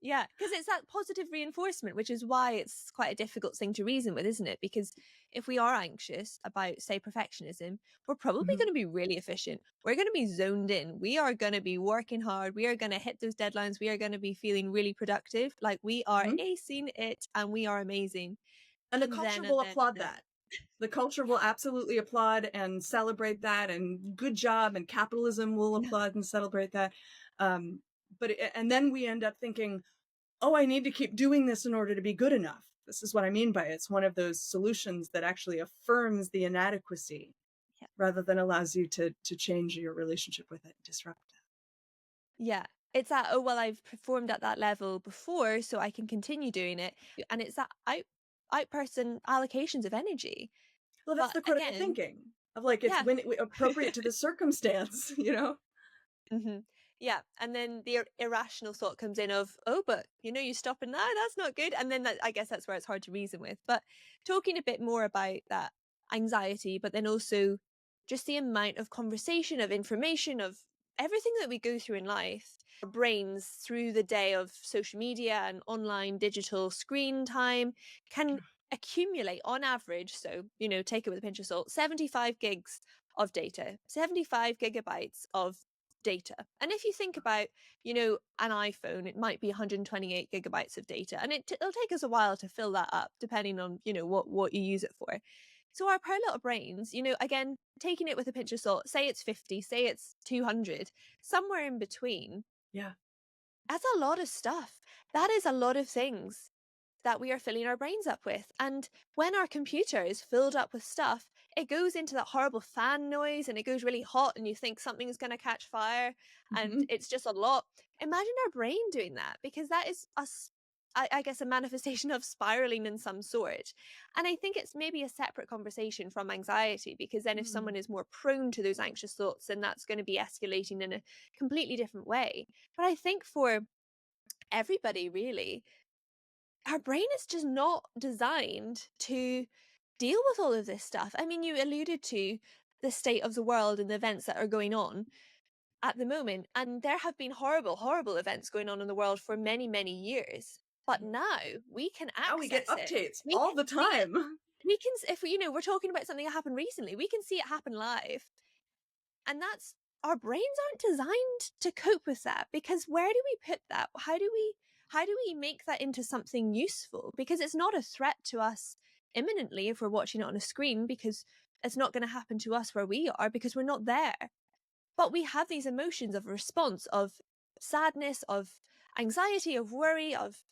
[SPEAKER 2] Yeah, because it's that positive reinforcement, which is why it's quite a difficult thing to reason with, isn't it? Because if we are anxious about, say, perfectionism, we're probably
[SPEAKER 1] Mhm,
[SPEAKER 2] going to be really efficient. We're going to be zoned in. We are going to be working hard. We are going to hit those deadlines. We are going to be feeling really productive. Like we are
[SPEAKER 1] mhm.
[SPEAKER 2] acing it and we are amazing.
[SPEAKER 1] And the
[SPEAKER 2] And
[SPEAKER 1] culture
[SPEAKER 2] then,
[SPEAKER 1] will
[SPEAKER 2] and
[SPEAKER 1] applaud
[SPEAKER 2] then,
[SPEAKER 1] that. The culture will absolutely applaud and celebrate that, and good job, and capitalism will
[SPEAKER 2] yeah.
[SPEAKER 1] applaud and celebrate that. Um, and then we end up thinking, oh, I need to keep doing this in order to be good enough. This is what I mean by it. It's one of those solutions that actually affirms the inadequacy
[SPEAKER 2] Yeah.
[SPEAKER 1] rather than allows you to change your relationship with it, disrupt it.
[SPEAKER 2] Yeah. It's that, oh, well, I've performed at that level before, so I can continue doing it. And it's that out person allocations of energy.
[SPEAKER 1] Well, that's
[SPEAKER 2] But
[SPEAKER 1] the critical
[SPEAKER 2] again,
[SPEAKER 1] thinking of like it's
[SPEAKER 2] yeah.
[SPEAKER 1] when appropriate to the circumstance, you know?
[SPEAKER 2] Mhm. Yeah, and then the irrational thought comes in of, "Oh, but, you stopping now, that's not good." And then I guess that's where it's hard to reason with. But talking a bit more about that anxiety, but then also just the amount of conversation, of information, of everything that we go through in life, our brains through the day of social media and online digital screen time can accumulate on average. So, take it with a pinch of salt, 75 gigs of data, 75 gigabytes of data. And if you think about, an iPhone, it might be 128 gigabytes of data, and it'll take us a while to fill that up, depending on what you use it for. So our poor little brains, again, taking it with a pinch of salt. Say it's 50, say it's 200, somewhere in between.
[SPEAKER 1] Yeah.
[SPEAKER 2] That's a lot of stuff. That is a lot of things that we are filling our brains up with. And when our computer is filled up with stuff, it goes into that horrible fan noise and it goes really hot and you think something's going to catch fire and
[SPEAKER 1] Mhm.
[SPEAKER 2] it's just a lot. Imagine our brain doing that, because that is us. I guess a manifestation of spiraling in some sort. And I think it's maybe a separate conversation from anxiety, because then if
[SPEAKER 1] Mm.
[SPEAKER 2] someone is more prone to those anxious thoughts, then that's going to be escalating in a completely different way. But I think for everybody, really, our brain is just not designed to deal with all of this stuff. I mean, you alluded to the state of the world and the events that are going on at the moment, and there have been horrible, horrible events going on in the world for many, many years. But now we can
[SPEAKER 1] Now we get
[SPEAKER 2] access it.
[SPEAKER 1] updates
[SPEAKER 2] We
[SPEAKER 1] all
[SPEAKER 2] can
[SPEAKER 1] the
[SPEAKER 2] see it.
[SPEAKER 1] time.
[SPEAKER 2] We can, if we, we're talking about something that happened recently, we can see it happen live. And that's, our brains aren't designed to cope with that, because where do we put that? How do we make that into something useful? Because it's not a threat to us imminently if we're watching it on a screen, because it's not going to happen to us where we are because we're not there. But we have these emotions of response, of sadness, of anxiety, of worry, of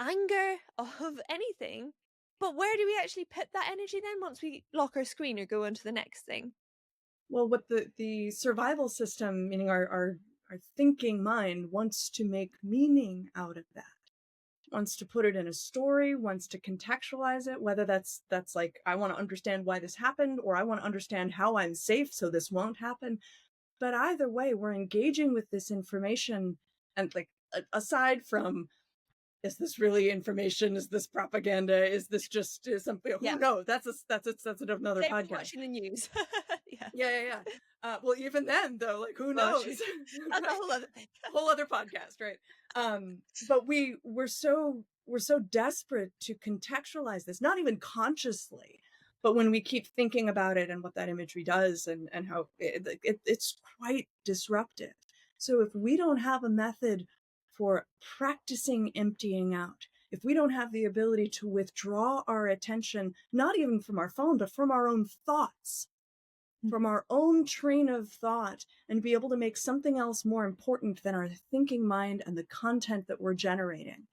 [SPEAKER 2] anger, of anything. But where do we actually put that energy then once we lock our screen or go on to the next thing?
[SPEAKER 1] Well, what the survival system, meaning our thinking mind, wants to make meaning out of that. Wants to put it in a story, wants to contextualize it, whether that's like, I want to understand why this happened, or I want to understand how I'm safe so this won't happen. But either way, we're engaging with this information, and like aside from, is this really information? Is this propaganda? Is this just is something?
[SPEAKER 2] Yeah.
[SPEAKER 1] Who knows? That's another
[SPEAKER 2] Same as
[SPEAKER 1] podcast.
[SPEAKER 2] watching the news. Yeah.
[SPEAKER 1] Yeah, yeah, yeah. Well, even then, though, like, who
[SPEAKER 2] Oh, true.
[SPEAKER 1] knows?
[SPEAKER 2] That's a
[SPEAKER 1] Right?
[SPEAKER 2] whole other thing.
[SPEAKER 1] Whole other podcast, right? But we're so desperate to contextualize this, not even consciously, but when we keep thinking about it and what that imagery does, and how it's quite disruptive. So if we don't have a method for practicing emptying out, if we don't have the ability to withdraw our attention, not even from our phone, but from our own thoughts, from
[SPEAKER 2] Mhm.
[SPEAKER 1] our own train of thought, and be able to make something else more important than our thinking mind and the content that we're generating,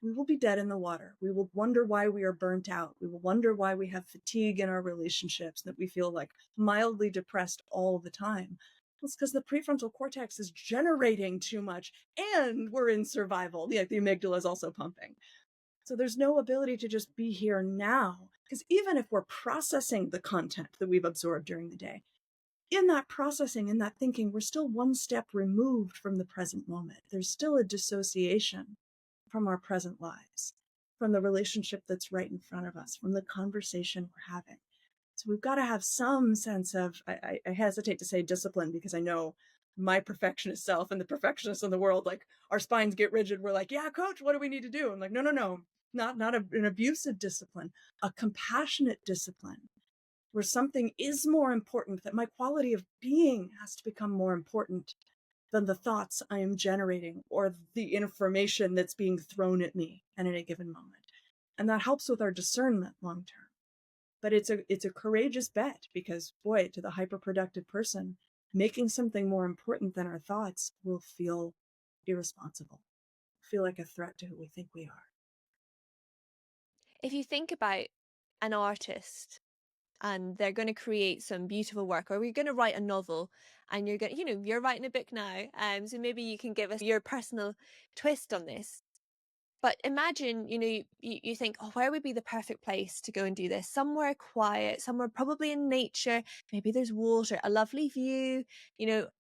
[SPEAKER 1] we will be dead in the water. We will wonder why we are burnt out. We will wonder why we have fatigue in our relationships, that we feel like mildly depressed all the time. It's because the prefrontal cortex is generating too much and we're in survival. The amygdala is also pumping. So there's no ability to just be here now. Because even if we're processing the content that we've absorbed during the day, in that processing, in that thinking, we're still one step removed from the present moment. There's still a dissociation from our present lives, from the relationship that's right in front of us, from the conversation we're having. So we've got to have some sense of, I hesitate to say discipline, because I know my perfectionist self and the perfectionists in the world, like, our spines get rigid. We're like, yeah, coach, what do we need to do? I'm like, no, no, no, not an abusive discipline, a compassionate discipline, where something is more important, that my quality of being has to become more important than the thoughts I am generating or the information that's being thrown at me at any given moment. And that helps with our discernment long term. But it's a courageous bet, because boy, to the hyperproductive person, making something more important than our thoughts will feel irresponsible, feel like a threat to who we think we are.
[SPEAKER 2] If you think about an artist, and they're going to create some beautiful work, or we're going to write a novel, and you're going to, you're writing a book now. So maybe you can give us your personal twist on this. But imagine, you think, oh, where would be the perfect place to go and do this? Somewhere quiet, somewhere probably in nature. Maybe there's water, a lovely view,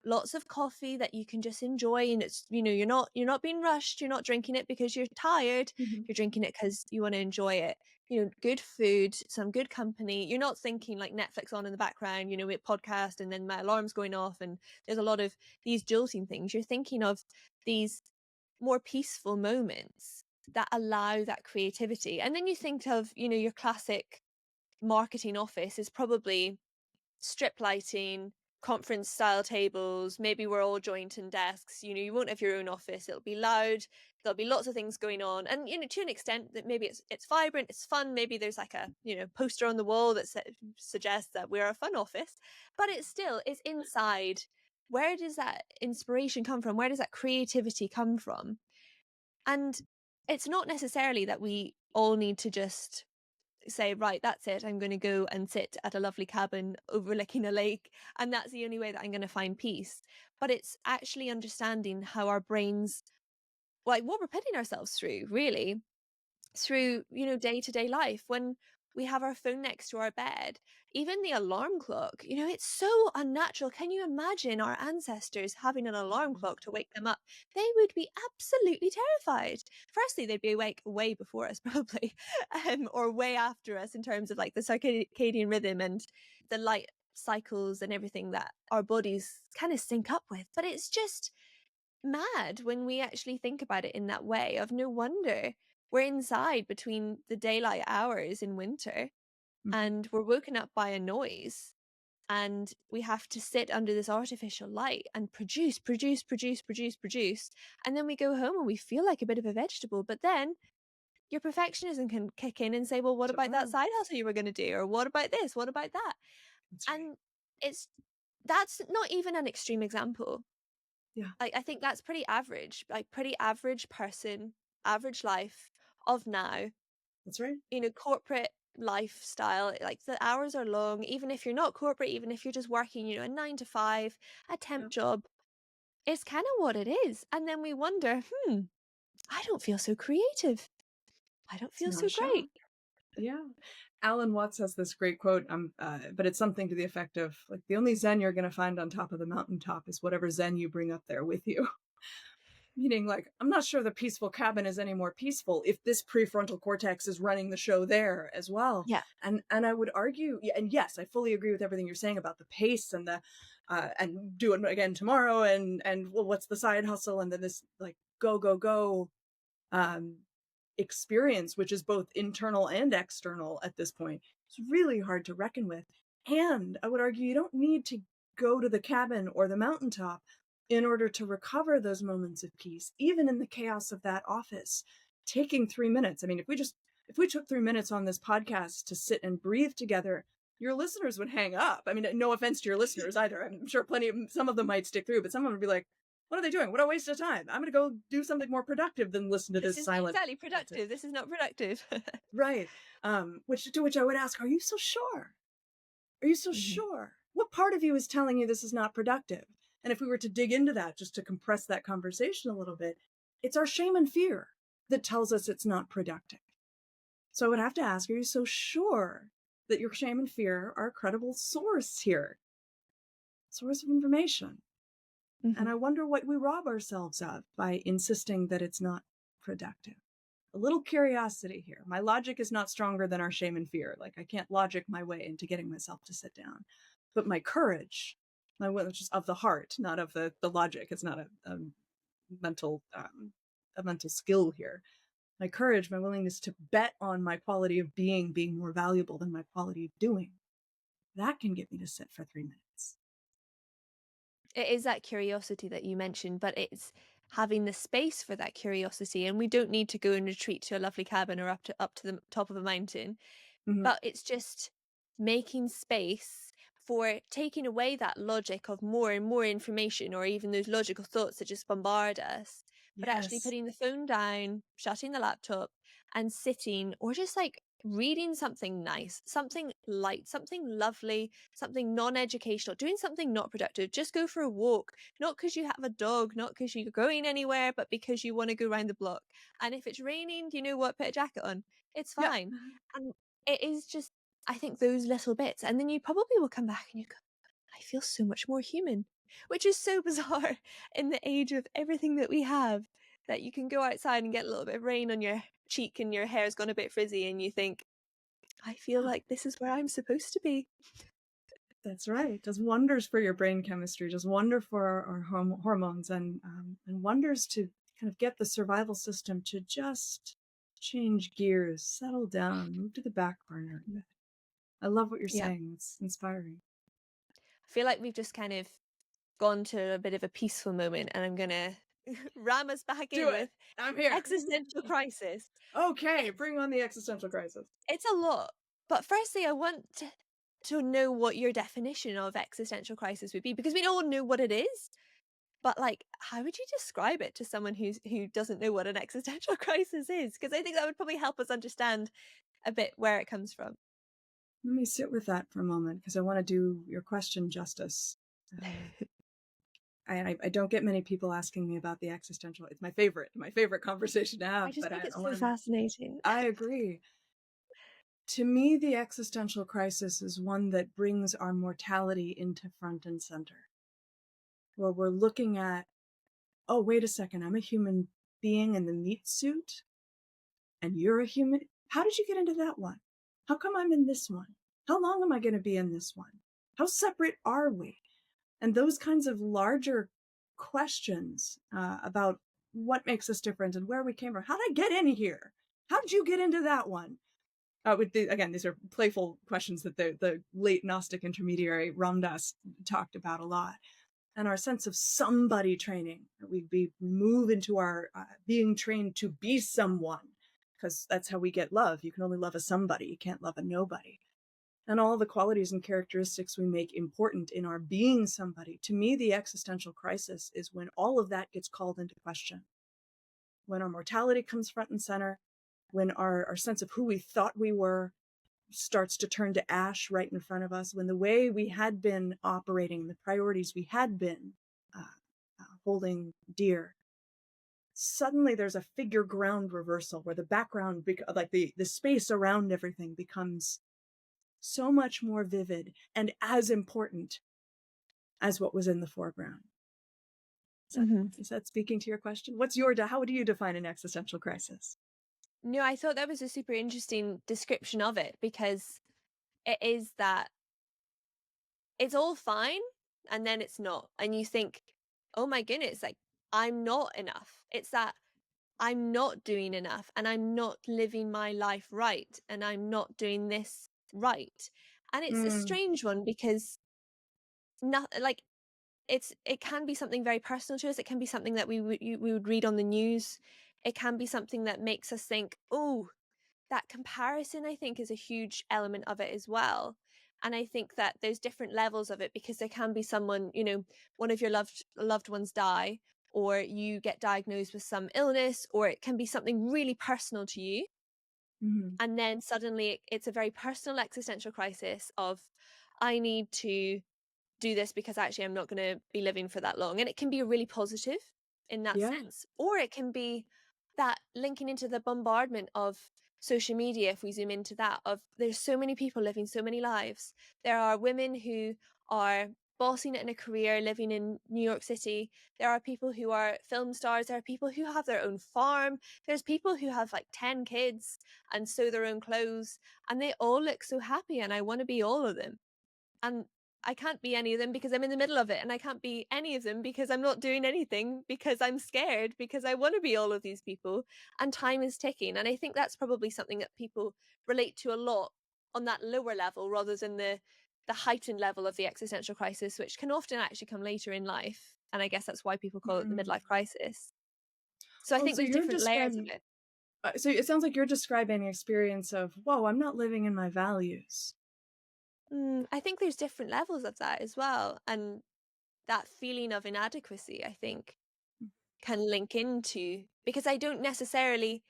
[SPEAKER 2] lots of coffee that you can just enjoy. And it's, you're not being rushed. You're not drinking it because you're tired.
[SPEAKER 1] Mhm.
[SPEAKER 2] You're drinking it because you want to enjoy it. Good food, some good company. You're not thinking like Netflix on in the background, with podcast and then my alarm's going off and there's a lot of these jolting things. You're thinking of these more peaceful moments that allow that creativity. And then you think of, your classic marketing office is probably strip lighting, conference style tables, maybe we're all jointing desks. You won't have your own office. It'll be loud. There'll be lots of things going on. And, to an extent that maybe it's vibrant, it's fun. Maybe there's like a, poster on the wall that suggests that we're a fun office, but it's inside. Where does that inspiration come from? Where does that creativity come from? And it's not necessarily that we all need to just say, right, that's it. I'm going to go and sit at a lovely cabin overlooking a lake. And that's the only way that I'm going to find peace. But it's actually understanding how our brains, like what we're putting ourselves through, really, through, day-to-day life. When we have our phone next to our bed, even the alarm clock, it's so unnatural. Can you imagine our ancestors having an alarm clock to wake them up? They would be absolutely terrified. Firstly, they'd be awake way before us probably, or way after us in terms of like the circadian rhythm and the light cycles and everything that our bodies kind of sync up with. But it's just mad when we actually think about it in that way. Of no wonder we're inside between the daylight hours in winter
[SPEAKER 1] Mhm.
[SPEAKER 2] and we're woken up by a noise, and we have to sit under this artificial light and produce, and then we go home and we feel like a bit of a vegetable. But then your perfectionism can kick in and say, well, what about that
[SPEAKER 1] Sure.
[SPEAKER 2] side hustle you were going to do, or what about this, what about that?
[SPEAKER 1] That's right.
[SPEAKER 2] And it's that's not even an extreme example.
[SPEAKER 1] Yeah,
[SPEAKER 2] Like, I think that's pretty average, like pretty average person, average life of now,
[SPEAKER 1] that's right.
[SPEAKER 2] corporate lifestyle. Like the hours are long, even if you're not corporate, even if you're just working, a 9 to 5, a
[SPEAKER 1] Yeah.
[SPEAKER 2] temp job, it's kind of what it is. And then we wonder, I don't feel so creative. I don't
[SPEAKER 1] It's
[SPEAKER 2] feel
[SPEAKER 1] not a
[SPEAKER 2] so
[SPEAKER 1] shock.
[SPEAKER 2] great.
[SPEAKER 1] Yeah. Alan Watts has this great quote, but it's something to the effect of like the only Zen you're going to find on top of the mountaintop is whatever Zen you bring up there with you. Meaning, like, I'm not sure the peaceful cabin is any more peaceful if this prefrontal cortex is running the show there as well.
[SPEAKER 2] Yeah.
[SPEAKER 1] And I would argue, yeah, and yes, I fully agree with everything you're saying about the pace and the and do it again tomorrow and well, what's the side hustle and then this like go um, experience, which is both internal and external at this point. It's really hard to reckon with. And I would argue you don't need to go to the cabin or the mountaintop in order to recover those moments of peace, even in the chaos of that office. Taking 3 minutes. I mean, if we took 3 minutes on this podcast to sit and breathe together, your listeners would hang up. I mean, no offense to your listeners either. I'm sure some of them might stick through, but some of them would be like, what are they doing? What a waste of time. I'm going to go do something more productive than listen to
[SPEAKER 2] This
[SPEAKER 1] this
[SPEAKER 2] is
[SPEAKER 1] silent
[SPEAKER 2] exactly
[SPEAKER 1] nonsense.
[SPEAKER 2] productive. This is not productive.
[SPEAKER 1] Right. Which I would ask, are you so sure? Are you so
[SPEAKER 2] Mhm.
[SPEAKER 1] sure? What part of you is telling you this is not productive? And if we were to dig into that, just to compress that conversation a little bit, it's our shame and fear that tells us it's not productive. So I would have to ask, are you so sure that your shame and fear are a credible source here? Source of information. And
[SPEAKER 2] Mhm.
[SPEAKER 1] I wonder what we rob ourselves of by insisting that it's not productive. A little curiosity here. My logic is not stronger than our shame and fear. Like I can't logic my way into getting myself to sit down. But my courage, which is of the heart, not of the logic. It's not mental a mental skill here. My courage, my willingness to bet on my quality of being more valuable than my quality of doing. That can get me to sit for 3 minutes.
[SPEAKER 2] It is that curiosity that you mentioned, but it's having the space for that curiosity. And we don't need to go and retreat to a lovely cabin or up to the top of a mountain,
[SPEAKER 1] Mhm.
[SPEAKER 2] but it's just making space for taking away that logic of more and more information, or even those logical thoughts that just bombard us, but actually
[SPEAKER 1] Yes.
[SPEAKER 2] putting the phone down, shutting the laptop, and sitting, or just like reading something nice, something light, something lovely, something non-educational, doing something not productive. Just go for a walk, not because you have a dog, not because you're going anywhere, but because you want to go around the block. And if it's raining, you know what? Put a jacket on. It's
[SPEAKER 1] Yeah.
[SPEAKER 2] fine. And it is just, I think, those little bits. And then you probably will come back and you go, I feel so much more human, which is so bizarre in the age of everything that we have, that you can go outside and get a little bit of rain on your cheek and your hair's gone a bit frizzy and you think, I feel like this is where I'm supposed to be.
[SPEAKER 1] That's right. Does wonders for your brain chemistry, does wonder for our hormones, and wonders to kind of get the survival system to just change gears, settle down, move to the back burner a bit. I love what you're
[SPEAKER 2] Yeah.
[SPEAKER 1] saying. It's inspiring.
[SPEAKER 2] I feel like we've just kind of gone to a bit of a peaceful moment, and I'm going to ram us back
[SPEAKER 1] Do
[SPEAKER 2] in
[SPEAKER 1] it.
[SPEAKER 2] with
[SPEAKER 1] I'm here.
[SPEAKER 2] existential crisis.
[SPEAKER 1] Okay,
[SPEAKER 2] It,
[SPEAKER 1] bring on the existential crisis.
[SPEAKER 2] it's a lot. But firstly, I want to know what your definition of existential crisis would be, because we all know what it is. But, like, how would you describe it to someone who doesn't know what an existential crisis is? Because I think that would probably help us understand a bit where it comes from.
[SPEAKER 1] Let me sit with that for a moment because I want to do your question justice. Um, I don't get many people asking me about the existential. It's my favorite conversation to
[SPEAKER 2] I
[SPEAKER 1] have.
[SPEAKER 2] just
[SPEAKER 1] But
[SPEAKER 2] think
[SPEAKER 1] I
[SPEAKER 2] it's so
[SPEAKER 1] want to.
[SPEAKER 2] fascinating.
[SPEAKER 1] I agree. To me, the existential crisis is one that brings our mortality into front and center, where we're looking at, oh, wait a second, I'm a human being in the meat suit, and you're a human. How did you get into that one? How come I'm in this one? How long am I going to be in this one? How separate are we? And those kinds of larger questions about what makes us different and where we came from. How did I get in here? How did you get into that one? Again, these are playful questions that the late Gnostic intermediary Ramdas talked about a lot. And our sense of somebody training. We move into our being trained to be someone, because that's how we get love. You can only love a somebody. You can't love a nobody. And all the qualities and characteristics we make important in our being somebody. To me, the existential crisis is when all of that gets called into question. When our mortality comes front and center, when our sense of who we thought we were starts to turn to ash right in front of us, when the way we had been operating, the priorities we had been holding dear, suddenly there's a figure ground reversal where the background, like the space around everything, becomes so much more vivid and as important as what was in the foreground.
[SPEAKER 2] Mhm.
[SPEAKER 1] Is that speaking to your question? How do you define an existential crisis?
[SPEAKER 2] No, I thought that was a super interesting description of it, because it is that it's all fine and then it's not. And you think, oh my goodness, like, I'm not enough. It's that I'm not doing enough and I'm not living my life right and I'm not doing this right. And it's a
[SPEAKER 1] Mm,
[SPEAKER 2] strange one because not like it can be something very personal to us. It can be something that we would read on the news. It can be something that makes us think, oh, that comparison, I think, is a huge element of it as well. And I think that there's different levels of it, because there can be someone, one of your loved ones die, or you get diagnosed with some illness, or it can be something really personal to you.
[SPEAKER 1] mhm.
[SPEAKER 2] And then suddenly it's a very personal existential crisis of, I need to do this because actually I'm not going to be living for that long. And it can be really positive in that
[SPEAKER 1] Yeah.
[SPEAKER 2] sense, or it can be that linking into the bombardment of social media. If we zoom into that, of there's so many people living so many lives. There are women who are bossing it in a career living in New York City. There are people who are film stars. There are people who have their own farm. There's people who have like 10 kids and sew their own clothes, and they all look so happy, and I want to be all of them. And I can't be any of them because I'm in the middle of it, and I can't be any of them because I'm not doing anything, because I'm scared, because I want to be all of these people, and time is ticking. And I think that's probably something that people relate to a lot on that lower level, rather than the heightened level of the existential crisis, which can often actually come later in life. And I guess that's why people call it the
[SPEAKER 1] Mm.
[SPEAKER 2] midlife crisis. So I
[SPEAKER 1] Oh,
[SPEAKER 2] think
[SPEAKER 1] so
[SPEAKER 2] there's
[SPEAKER 1] you're
[SPEAKER 2] different layers of
[SPEAKER 1] describing.
[SPEAKER 2] it.
[SPEAKER 1] So it sounds like you're describing an experience of, whoa, I'm not living in my values.
[SPEAKER 2] I think there's different levels of that as well. And that feeling of inadequacy, I think, can link into, because I don't necessarily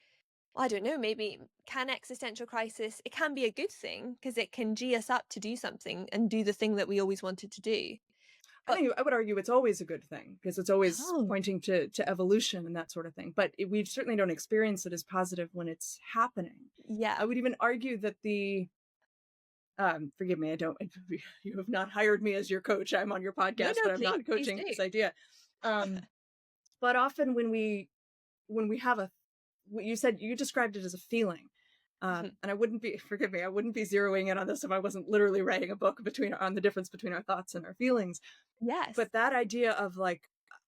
[SPEAKER 2] I don't know, maybe can existential crisis, it can be a good thing because it can gee us up to do something and do the thing that we always wanted to do.
[SPEAKER 1] I
[SPEAKER 2] But
[SPEAKER 1] think I would argue it's always a good thing because it's always
[SPEAKER 2] oh,
[SPEAKER 1] pointing to evolution and that sort of thing. But we certainly don't experience it as positive when it's happening.
[SPEAKER 2] yeah.
[SPEAKER 1] I would even argue that the forgive me, I don't you have not hired me as your coach. I'm on your
[SPEAKER 2] No,
[SPEAKER 1] podcast,
[SPEAKER 2] no,
[SPEAKER 1] but I'm not
[SPEAKER 2] please
[SPEAKER 1] coaching
[SPEAKER 2] do.
[SPEAKER 1] this idea. Um, but often when we have a what you said you described it as a feeling.
[SPEAKER 2] Mhm.
[SPEAKER 1] And I wouldn't be forgive me, I wouldn't be zeroing in on this if I wasn't literally writing a book between on the difference between our thoughts and our feelings.
[SPEAKER 2] Yes.
[SPEAKER 1] But that idea of like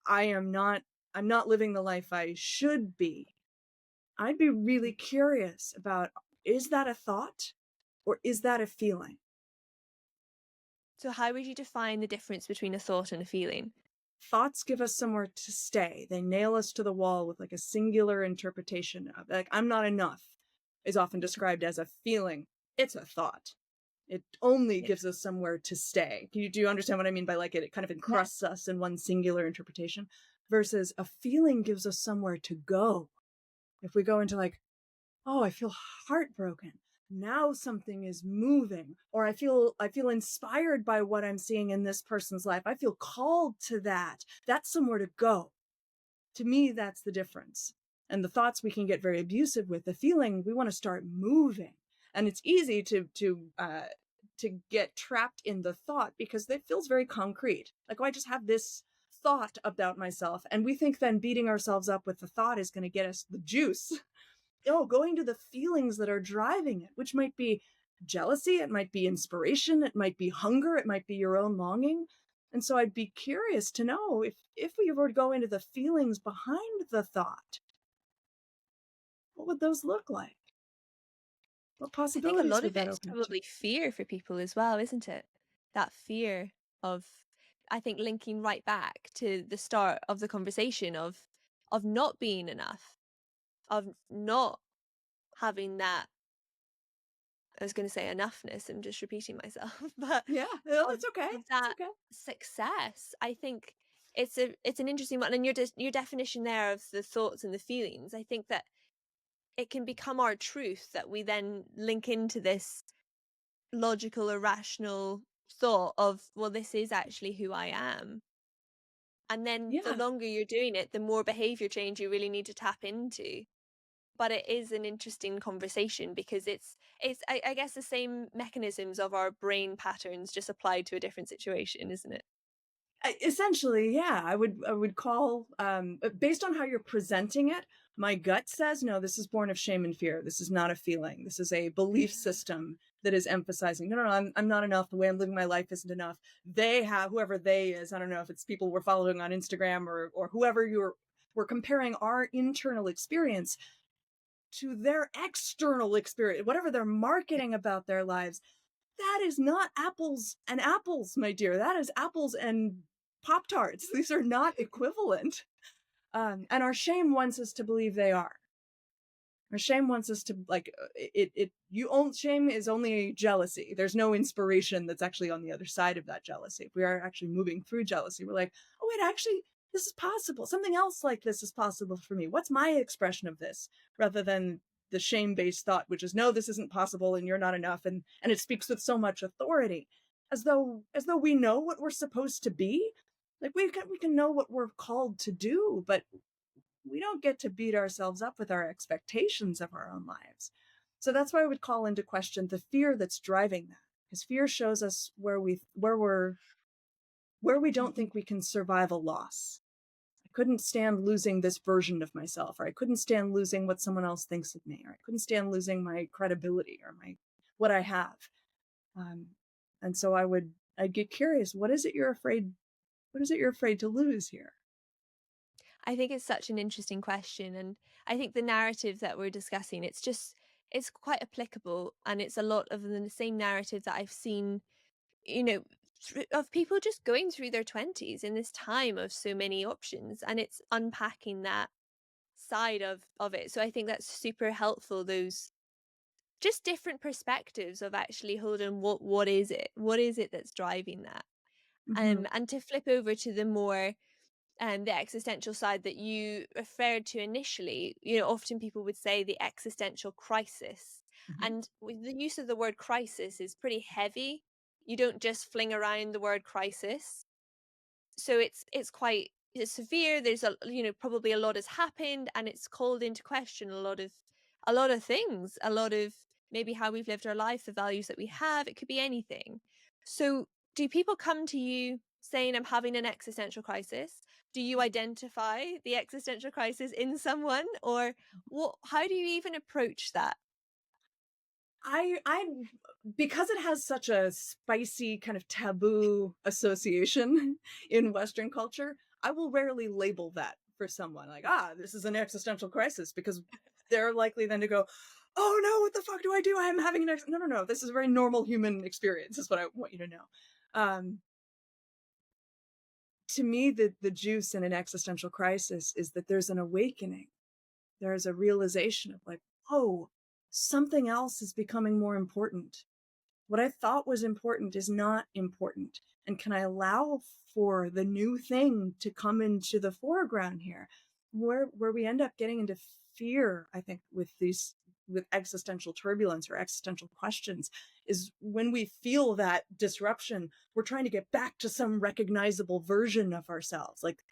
[SPEAKER 1] I am not I'm not living the life I should be. I'd be really curious about, is that a thought or is that a feeling?
[SPEAKER 2] So how would you define the difference between a thought and a feeling?
[SPEAKER 1] Thoughts give us somewhere to stay. They nail us to the wall with like a singular interpretation of like I'm not enough is often described as a feeling. It's a thought. It only
[SPEAKER 2] Yeah.
[SPEAKER 1] gives us somewhere to stay. Do you understand what I mean by like it kind of
[SPEAKER 2] Yes.
[SPEAKER 1] encrusts us in one singular interpretation versus a feeling gives us somewhere to go. If we go into like, oh, I feel heartbroken. Now something is moving, or I feel inspired by what I'm seeing in this person's life. I feel called to that. That's somewhere to go. To me, that's the difference. And the thoughts we can get very abusive with. The feeling we want to start moving, and it's easy to get trapped in the thought because it feels very concrete. Like, oh, I just have this thought about myself, and we think then beating ourselves up with the thought is going to get us the juice. Oh, going to the feelings that are driving it, which might be jealousy, it might be inspiration, it might be hunger, it might be your own longing. And so I'd be curious to know if we were to go into the feelings behind the thought, what would those look like? What
[SPEAKER 2] I think a
[SPEAKER 1] possibilities
[SPEAKER 2] lot
[SPEAKER 1] would
[SPEAKER 2] of it
[SPEAKER 1] that
[SPEAKER 2] is
[SPEAKER 1] open up to?
[SPEAKER 2] probably fear for people as well, isn't it? That fear of, I think, linking right back to the start of the conversation of not being enough, of not having that, I was going to say enoughness, I'm just repeating myself, but
[SPEAKER 1] Yeah, no,
[SPEAKER 2] of
[SPEAKER 1] that's okay. That's
[SPEAKER 2] that
[SPEAKER 1] okay.
[SPEAKER 2] success. I think it's an interesting one, and your definition there of the thoughts and the feelings. I think that it can become our truth that we then link into this logical, irrational thought of, well, this is actually who I am. And then the
[SPEAKER 1] Yeah.
[SPEAKER 2] longer you're doing it, the more behavior change you really need to tap into. But it is an interesting conversation because I guess the same mechanisms of our brain patterns just applied to a different situation, isn't it?
[SPEAKER 1] Essentially, yeah, I would call based on how you're presenting it, my gut says no, this is born of shame and fear. This is not a feeling. This is a belief
[SPEAKER 2] Yeah.
[SPEAKER 1] system that is emphasizing no, I'm not enough. The way I'm living my life isn't enough. They have whoever they is. I don't know if it's people we're following on Instagram or whoever you're we're comparing our internal experience to their external experience, whatever they're
[SPEAKER 2] Yeah.
[SPEAKER 1] marketing about their lives. That is not apples and apples, my dear. That is apples and Pop Tarts. These are not equivalent. And our shame wants us to believe they are. Our shame wants us to like it. You own shame is only jealousy. There's no inspiration that's actually on the other side of that jealousy. If we are actually moving through jealousy, we're like, oh wait, actually, this is possible. Something else like this is possible for me. What's my expression of this? Rather than the shame-based thought, which is no, this isn't possible, and you're not enough, and it speaks with so much authority, as though we know what we're supposed to be. Like we can know what we're called to do, but we don't get to beat ourselves up with our expectations of our own lives. So that's why I would call into question the fear that's driving that. Because fear shows us where we don't
[SPEAKER 2] Mhm.
[SPEAKER 1] think we can survive a loss. I couldn't stand losing this version of myself, or I couldn't stand losing what someone else thinks of me, or I couldn't stand losing my credibility or my what I have. Um, and so I'd get curious, what is it you're afraid to lose here?
[SPEAKER 2] I think it's such an interesting question, and I think the narrative that we're discussing, it's quite applicable, and it's a lot of the same narrative that I've seen, you know, of people just going through their 20s in this time of so many options, and it's unpacking that side of it. So I think that's super helpful, those just different perspectives of actually, hold on, what is it? What is it that's driving that?
[SPEAKER 1] Hmm.
[SPEAKER 2] And to flip over to the more the existential side that you referred to initially, often people would say the existential crisis.
[SPEAKER 1] Mhm.
[SPEAKER 2] And the use of the word crisis is pretty heavy. You don't just fling around the word crisis. So it's quite severe. There's probably a lot has happened, and it's called into question a lot of things, a lot of maybe how we've lived our life, the values that we have. It could be anything. So do people come to you saying, I'm having an existential crisis? Do you identify the existential crisis in someone, or how do you even approach that?
[SPEAKER 1] I because it has such a spicy kind of taboo association in Western culture, I will rarely label that for someone like, this is an existential crisis, because they're likely then to go, oh no, what the fuck do I do? I'm having no, no, no. This is a very normal human experience, is what I want you to know. Um, to me, the juice in an existential crisis is that there's an awakening. There's a realization of like, oh, something else is becoming more important. What I thought was important is not important. And can I allow for the new thing to come into the foreground here? Where we end up getting into fear, I think, with existential turbulence or existential questions, is when we feel that disruption, we're trying to get back to some recognizable version of ourselves. Like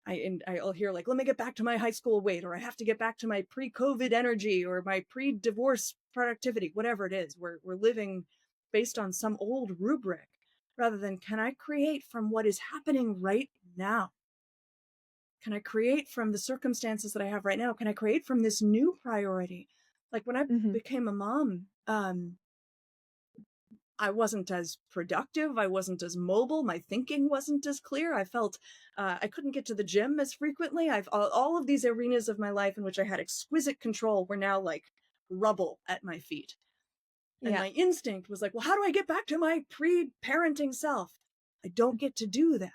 [SPEAKER 1] I'll hear like, let me get back to my high school weight, or I have to get back to my pre-COVID energy, or my pre-divorce productivity, whatever it is. We're living based on some old rubric, rather than, can I create from what is happening right now? Can I create from the circumstances that I have right now? Can I create from this new priority? Like when I
[SPEAKER 2] Hmm.
[SPEAKER 1] became a mom, I wasn't as productive. I wasn't as mobile. My thinking wasn't as clear. I felt I couldn't get to the gym as frequently. I've all of these arenas of my life in which I had exquisite control were now like rubble at my feet. And
[SPEAKER 2] Yeah.
[SPEAKER 1] my instinct was like, well, how do I get back to my pre-parenting self? I don't get to do that.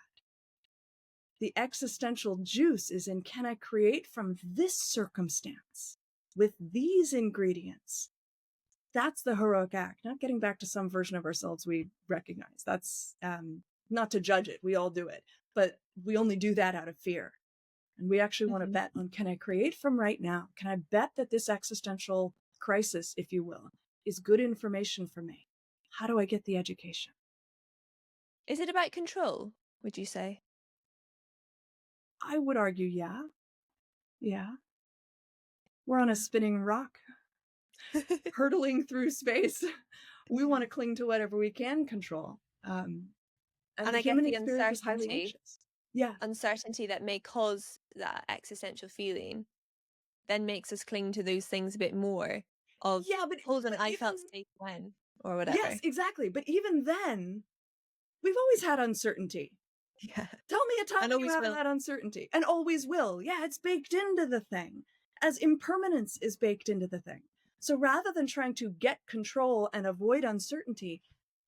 [SPEAKER 1] The existential juice is in, can I create from this circumstance with these ingredients? That's the heroic act, not getting back to some version of ourselves we recognize. That's not to judge it. We all do it, but we only do that out of fear. And we actually want to
[SPEAKER 2] Hmm.
[SPEAKER 1] bet on, can I create from right now? Can I bet that this existential crisis, if you will, is good information for me? How do I get the education?
[SPEAKER 2] Is it about control, would you say?
[SPEAKER 1] I would argue, yeah. Yeah. We're on a spinning rock, hurtling through space. We want to cling to whatever we can control. And
[SPEAKER 2] And
[SPEAKER 1] the
[SPEAKER 2] I guess
[SPEAKER 1] human
[SPEAKER 2] the
[SPEAKER 1] experience is highly
[SPEAKER 2] uncertainty
[SPEAKER 1] anxious. Yeah.
[SPEAKER 2] uncertainty that may cause that existential feeling then makes us cling to those things a bit more of,
[SPEAKER 1] Yeah,
[SPEAKER 2] hold on,
[SPEAKER 1] but
[SPEAKER 2] I
[SPEAKER 1] even
[SPEAKER 2] felt safe when, or
[SPEAKER 1] yes,
[SPEAKER 2] whatever.
[SPEAKER 1] exactly. But even then, we've always had uncertainty.
[SPEAKER 2] Yeah.
[SPEAKER 1] Tell me a time
[SPEAKER 2] And
[SPEAKER 1] when you
[SPEAKER 2] always
[SPEAKER 1] haven't
[SPEAKER 2] will.
[SPEAKER 1] had uncertainty, and always will. Yeah, it's baked into the thing, as impermanence is baked into the thing. So rather than trying to get control and avoid uncertainty,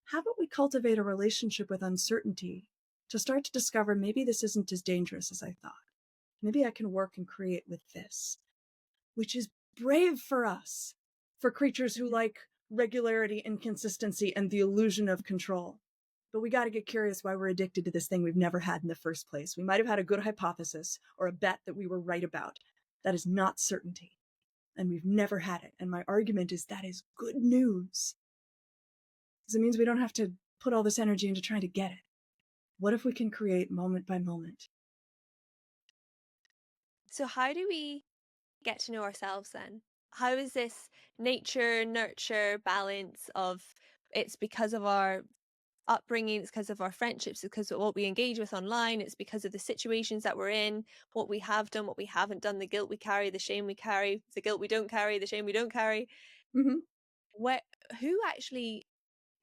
[SPEAKER 1] how about we cultivate a relationship with uncertainty to start to discover, maybe this isn't as dangerous as I thought. Maybe I can work and create with this, which is brave for us, for creatures who like regularity and consistency and the illusion of control. But we got to get curious why we're addicted to this thing we've never had in the first place. We might have had a good hypothesis or a bet that we were right about. That is not certainty. And we've never had it. And my argument is that is good news. Because it means we don't have to put all this energy into trying to get it. What if we can create moment by moment?
[SPEAKER 2] So how do we get to know ourselves then? How is this nature nurture balance of, it's because of our upbringing, it's because of our friendships, it's because of what we engage with online, it's because of the situations that we're in, what we have done, what we haven't done, the guilt we carry, the shame we carry, the guilt we don't carry, the shame we don't carry.
[SPEAKER 1] Mm-hmm.
[SPEAKER 2] Where, who actually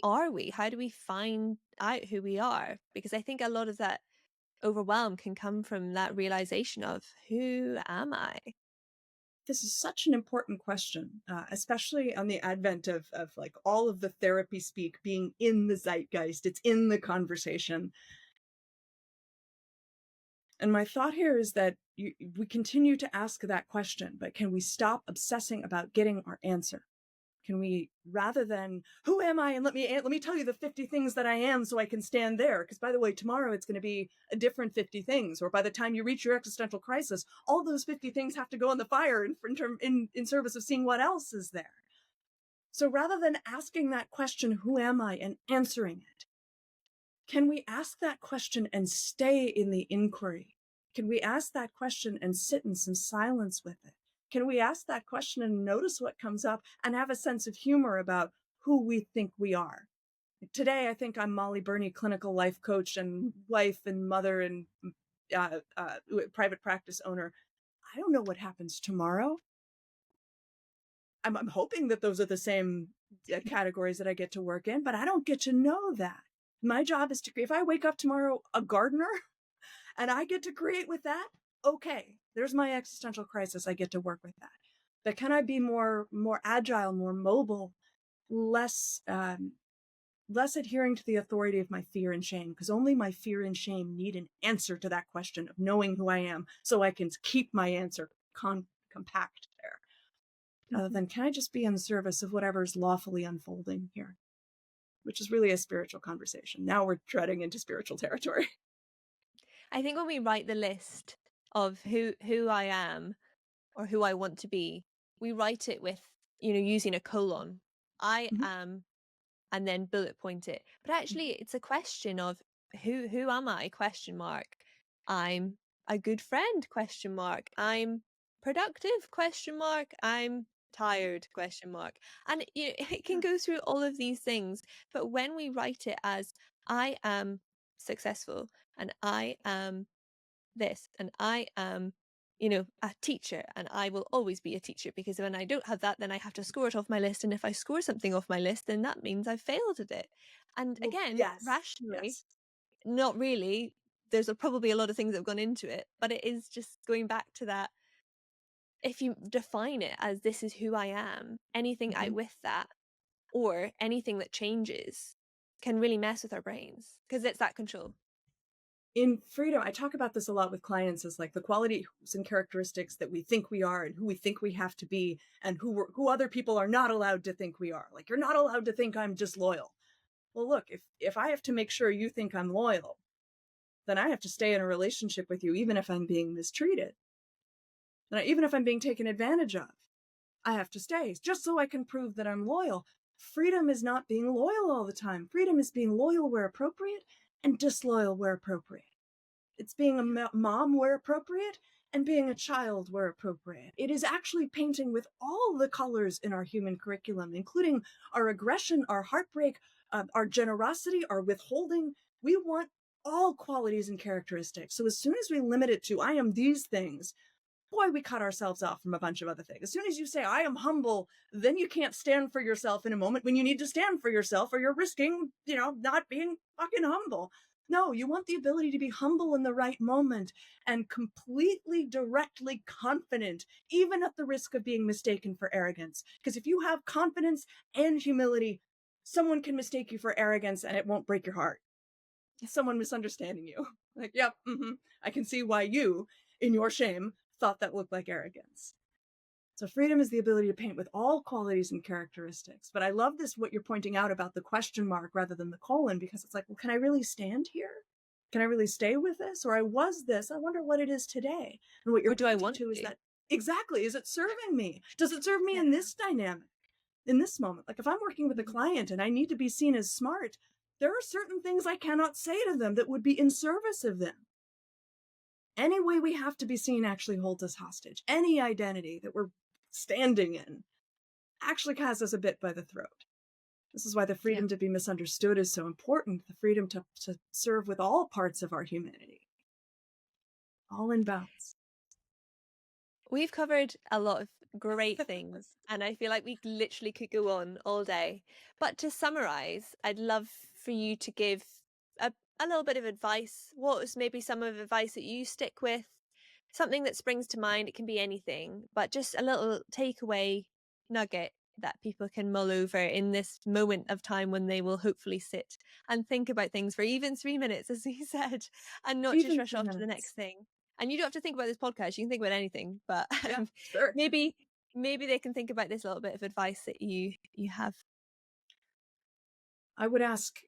[SPEAKER 2] are we? How do we find out who we are? Because I think a lot of that overwhelm can come from that realization of, who am I?
[SPEAKER 1] This is such an important question, especially on the advent of like all of the therapy speak being in the zeitgeist. It's in the conversation. And my thought here is that we continue to ask that question, but can we stop obsessing about getting our answer? Can we, rather than who am I, and let me tell you the 50 things that I am so I can stand there, because by the way, tomorrow it's going to be a different 50 things, or by the time you reach your existential crisis, all those 50 things have to go in the fire in service of seeing what else is there. So rather than asking that question, who am I, and answering it, can we ask that question and stay in the inquiry? Can we ask that question and sit in some silence with it? Can we ask that question and notice what comes up and have a sense of humor about who we think we are? Today, I think I'm Mollie Birney, clinical life coach and wife and mother and uh, uh, private practice owner. I don't know what happens tomorrow. I'm hoping that those are the same categories that I get to work in, but I don't get to know that. My job is to, if I wake up tomorrow a gardener and I get to create with that, okay, there's my existential crisis. I get to work with that. But can I be more agile, more mobile, less less adhering to the authority of my fear and shame? Because only my fear and shame need an answer to that question of knowing who I am, so I can keep my answer compact there. Rather than, can I just be in service of whatever's lawfully unfolding here? Which is really a spiritual conversation. Now we're treading into spiritual territory.
[SPEAKER 2] I think when we write the list of who I am or who I want to be, we write it with, using a colon. I
[SPEAKER 1] Mhm.
[SPEAKER 2] am, and then bullet point it. But actually it's a question of who am I? Question mark. I'm a good friend? Question mark. I'm productive? Question mark. I'm tired? Question mark. And it can
[SPEAKER 1] Yeah.
[SPEAKER 2] go through all of these things. But when we write it as I am successful and I am this and I am a teacher and I will always be a teacher, because when I don't have that, then I have to score it off my list, and if I score something off my list, then that means I've failed at it. And
[SPEAKER 1] Well,
[SPEAKER 2] again,
[SPEAKER 1] yes.
[SPEAKER 2] rationally,
[SPEAKER 1] Yes.
[SPEAKER 2] not really. Probably a lot of things that have gone into it, but it is just going back to that. If you define it as this is who I am, anything out
[SPEAKER 1] Mhm.
[SPEAKER 2] with that or anything that changes can really mess with our brains because it's that control.
[SPEAKER 1] In freedom, I talk about this a lot with clients, as like the qualities and characteristics that we think we are and who we think we have to be, and who other people are not allowed to think we are. Like, you're not allowed to think I'm disloyal. Well, look, if I have to make sure you think I'm loyal, then I have to stay in a relationship with you, even if I'm being mistreated, and even if I'm being taken advantage of. I have to stay just so I can prove that I'm loyal. Freedom is not being loyal all the time. Freedom is being loyal where appropriate and disloyal where appropriate. It's being a mom where appropriate and being a child where appropriate. It is actually painting with all the colors in our human curriculum, including our aggression, our heartbreak, our generosity, our withholding. We want all qualities and characteristics. So as soon as we limit it to, I am these things, boy, we cut ourselves off from a bunch of other things. As soon as you say, I am humble, then you can't stand for yourself in a moment when you need to stand for yourself, or you're risking, not being fucking humble. No, you want the ability to be humble in the right moment and completely directly confident, even at the risk of being mistaken for arrogance. Because if you have confidence and humility, someone can mistake you for arrogance and it won't break your heart. Someone misunderstanding you. Like, yep, I can see why you, in your shame, thought that looked like arrogance. So freedom is the ability to paint with all qualities and characteristics. But I love this, what you're pointing out about the question mark rather than the colon, because it's like, well, can I really stand here? Can I really stay with this? Or I was this, I wonder what it is today. And what you're
[SPEAKER 2] Or do I
[SPEAKER 1] pointing
[SPEAKER 2] want
[SPEAKER 1] to is
[SPEAKER 2] to?
[SPEAKER 1] that, exactly, is it serving me? Does it serve me
[SPEAKER 2] Yeah.
[SPEAKER 1] in this dynamic? In this moment? Like, if I'm working with a
[SPEAKER 2] Mhm.
[SPEAKER 1] client and I need to be seen as smart, there are certain things I cannot say to them that would be in service of them. Any way we have to be seen actually holds us hostage. Any identity that we're standing in actually has us a bit by the throat. This is why the
[SPEAKER 2] Yeah.
[SPEAKER 1] freedom to be misunderstood is so important. The freedom to serve with all parts of our humanity, all in balance.
[SPEAKER 2] We've covered a lot of great things, and I feel like we literally could go on all day. But to summarize, I'd love for you to give a little bit of advice. What was maybe some of the advice that you stick with? Something that springs to mind. It can be anything, but just a little takeaway nugget that people can mull over in this moment of time when they will hopefully sit and think about things for even 3 minutes, as we said, and not just
[SPEAKER 1] Even
[SPEAKER 2] rush off to the
[SPEAKER 1] 3 minutes.
[SPEAKER 2] next thing. And you don't have to think about this podcast. You can think about anything, but
[SPEAKER 1] Yeah, sure.
[SPEAKER 2] maybe maybe they can think about this little bit of advice that you have.
[SPEAKER 1] I would ask,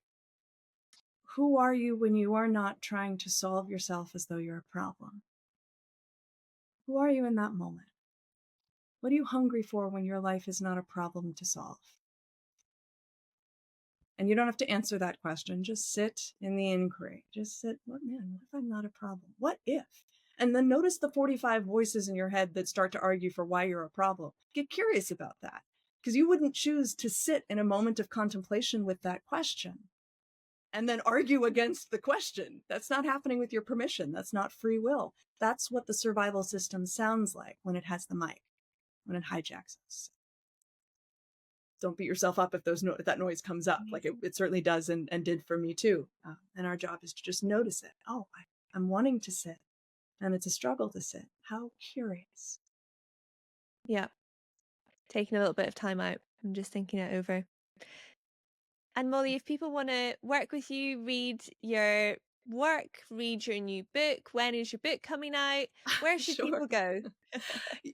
[SPEAKER 1] who are you when you are not trying to solve yourself as though you're a problem? Who are you in that moment? What are you hungry for when your life is not a problem to solve? And you don't have to answer that question. Just sit in the inquiry. Just sit, what if I'm not a problem? What if? And then notice the 45 voices in your head that start to argue for why you're a problem. Get curious about that, because you wouldn't choose to sit in a moment of contemplation with that question and then argue against the question. That's not happening with your permission. That's not free will. That's what the survival system sounds like when it has the mic, when it hijacks us. Don't beat yourself up if that noise comes up. Like it certainly does and did for me too. And our job is to just notice it. Oh, I'm wanting to sit, and it's a struggle to sit. How curious.
[SPEAKER 2] Yeah, taking a little bit of time out and just thinking it over. And Molly, if people want to work with you, read your work, read your new book, when is your book coming out? Where should
[SPEAKER 1] Sure.
[SPEAKER 2] people go?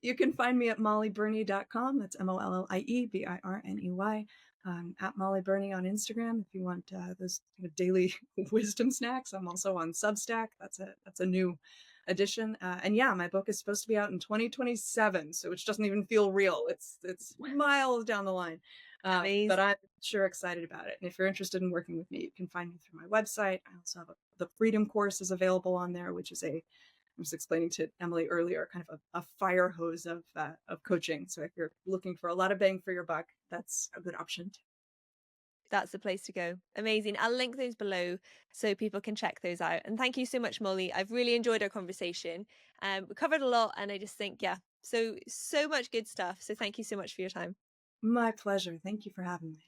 [SPEAKER 1] You can find me at molliebirney.com. That's MOLLIEBIRNEY. At Mollie Birney on Instagram if you want those kind of daily wisdom snacks. I'm also on Substack. That's a new addition. And yeah, my book is supposed to be out in 2027, so which doesn't even feel real. It's miles down the line.
[SPEAKER 2] Amazing.
[SPEAKER 1] But I'm sure excited about it. And if you're interested in working with me, you can find me through my website. I also have the Freedom course is available on there, which is I was explaining to Emily earlier, kind of a fire hose of coaching. So if you're looking for a lot of bang for your buck, that's a good option too.
[SPEAKER 2] That's the place to go. Amazing. I'll link those below so people can check those out. And thank you so much, Molly. I've really enjoyed our conversation. We covered a lot, and I just think, yeah, so much good stuff. So thank you so much for your time.
[SPEAKER 1] My pleasure. Thank you for having me.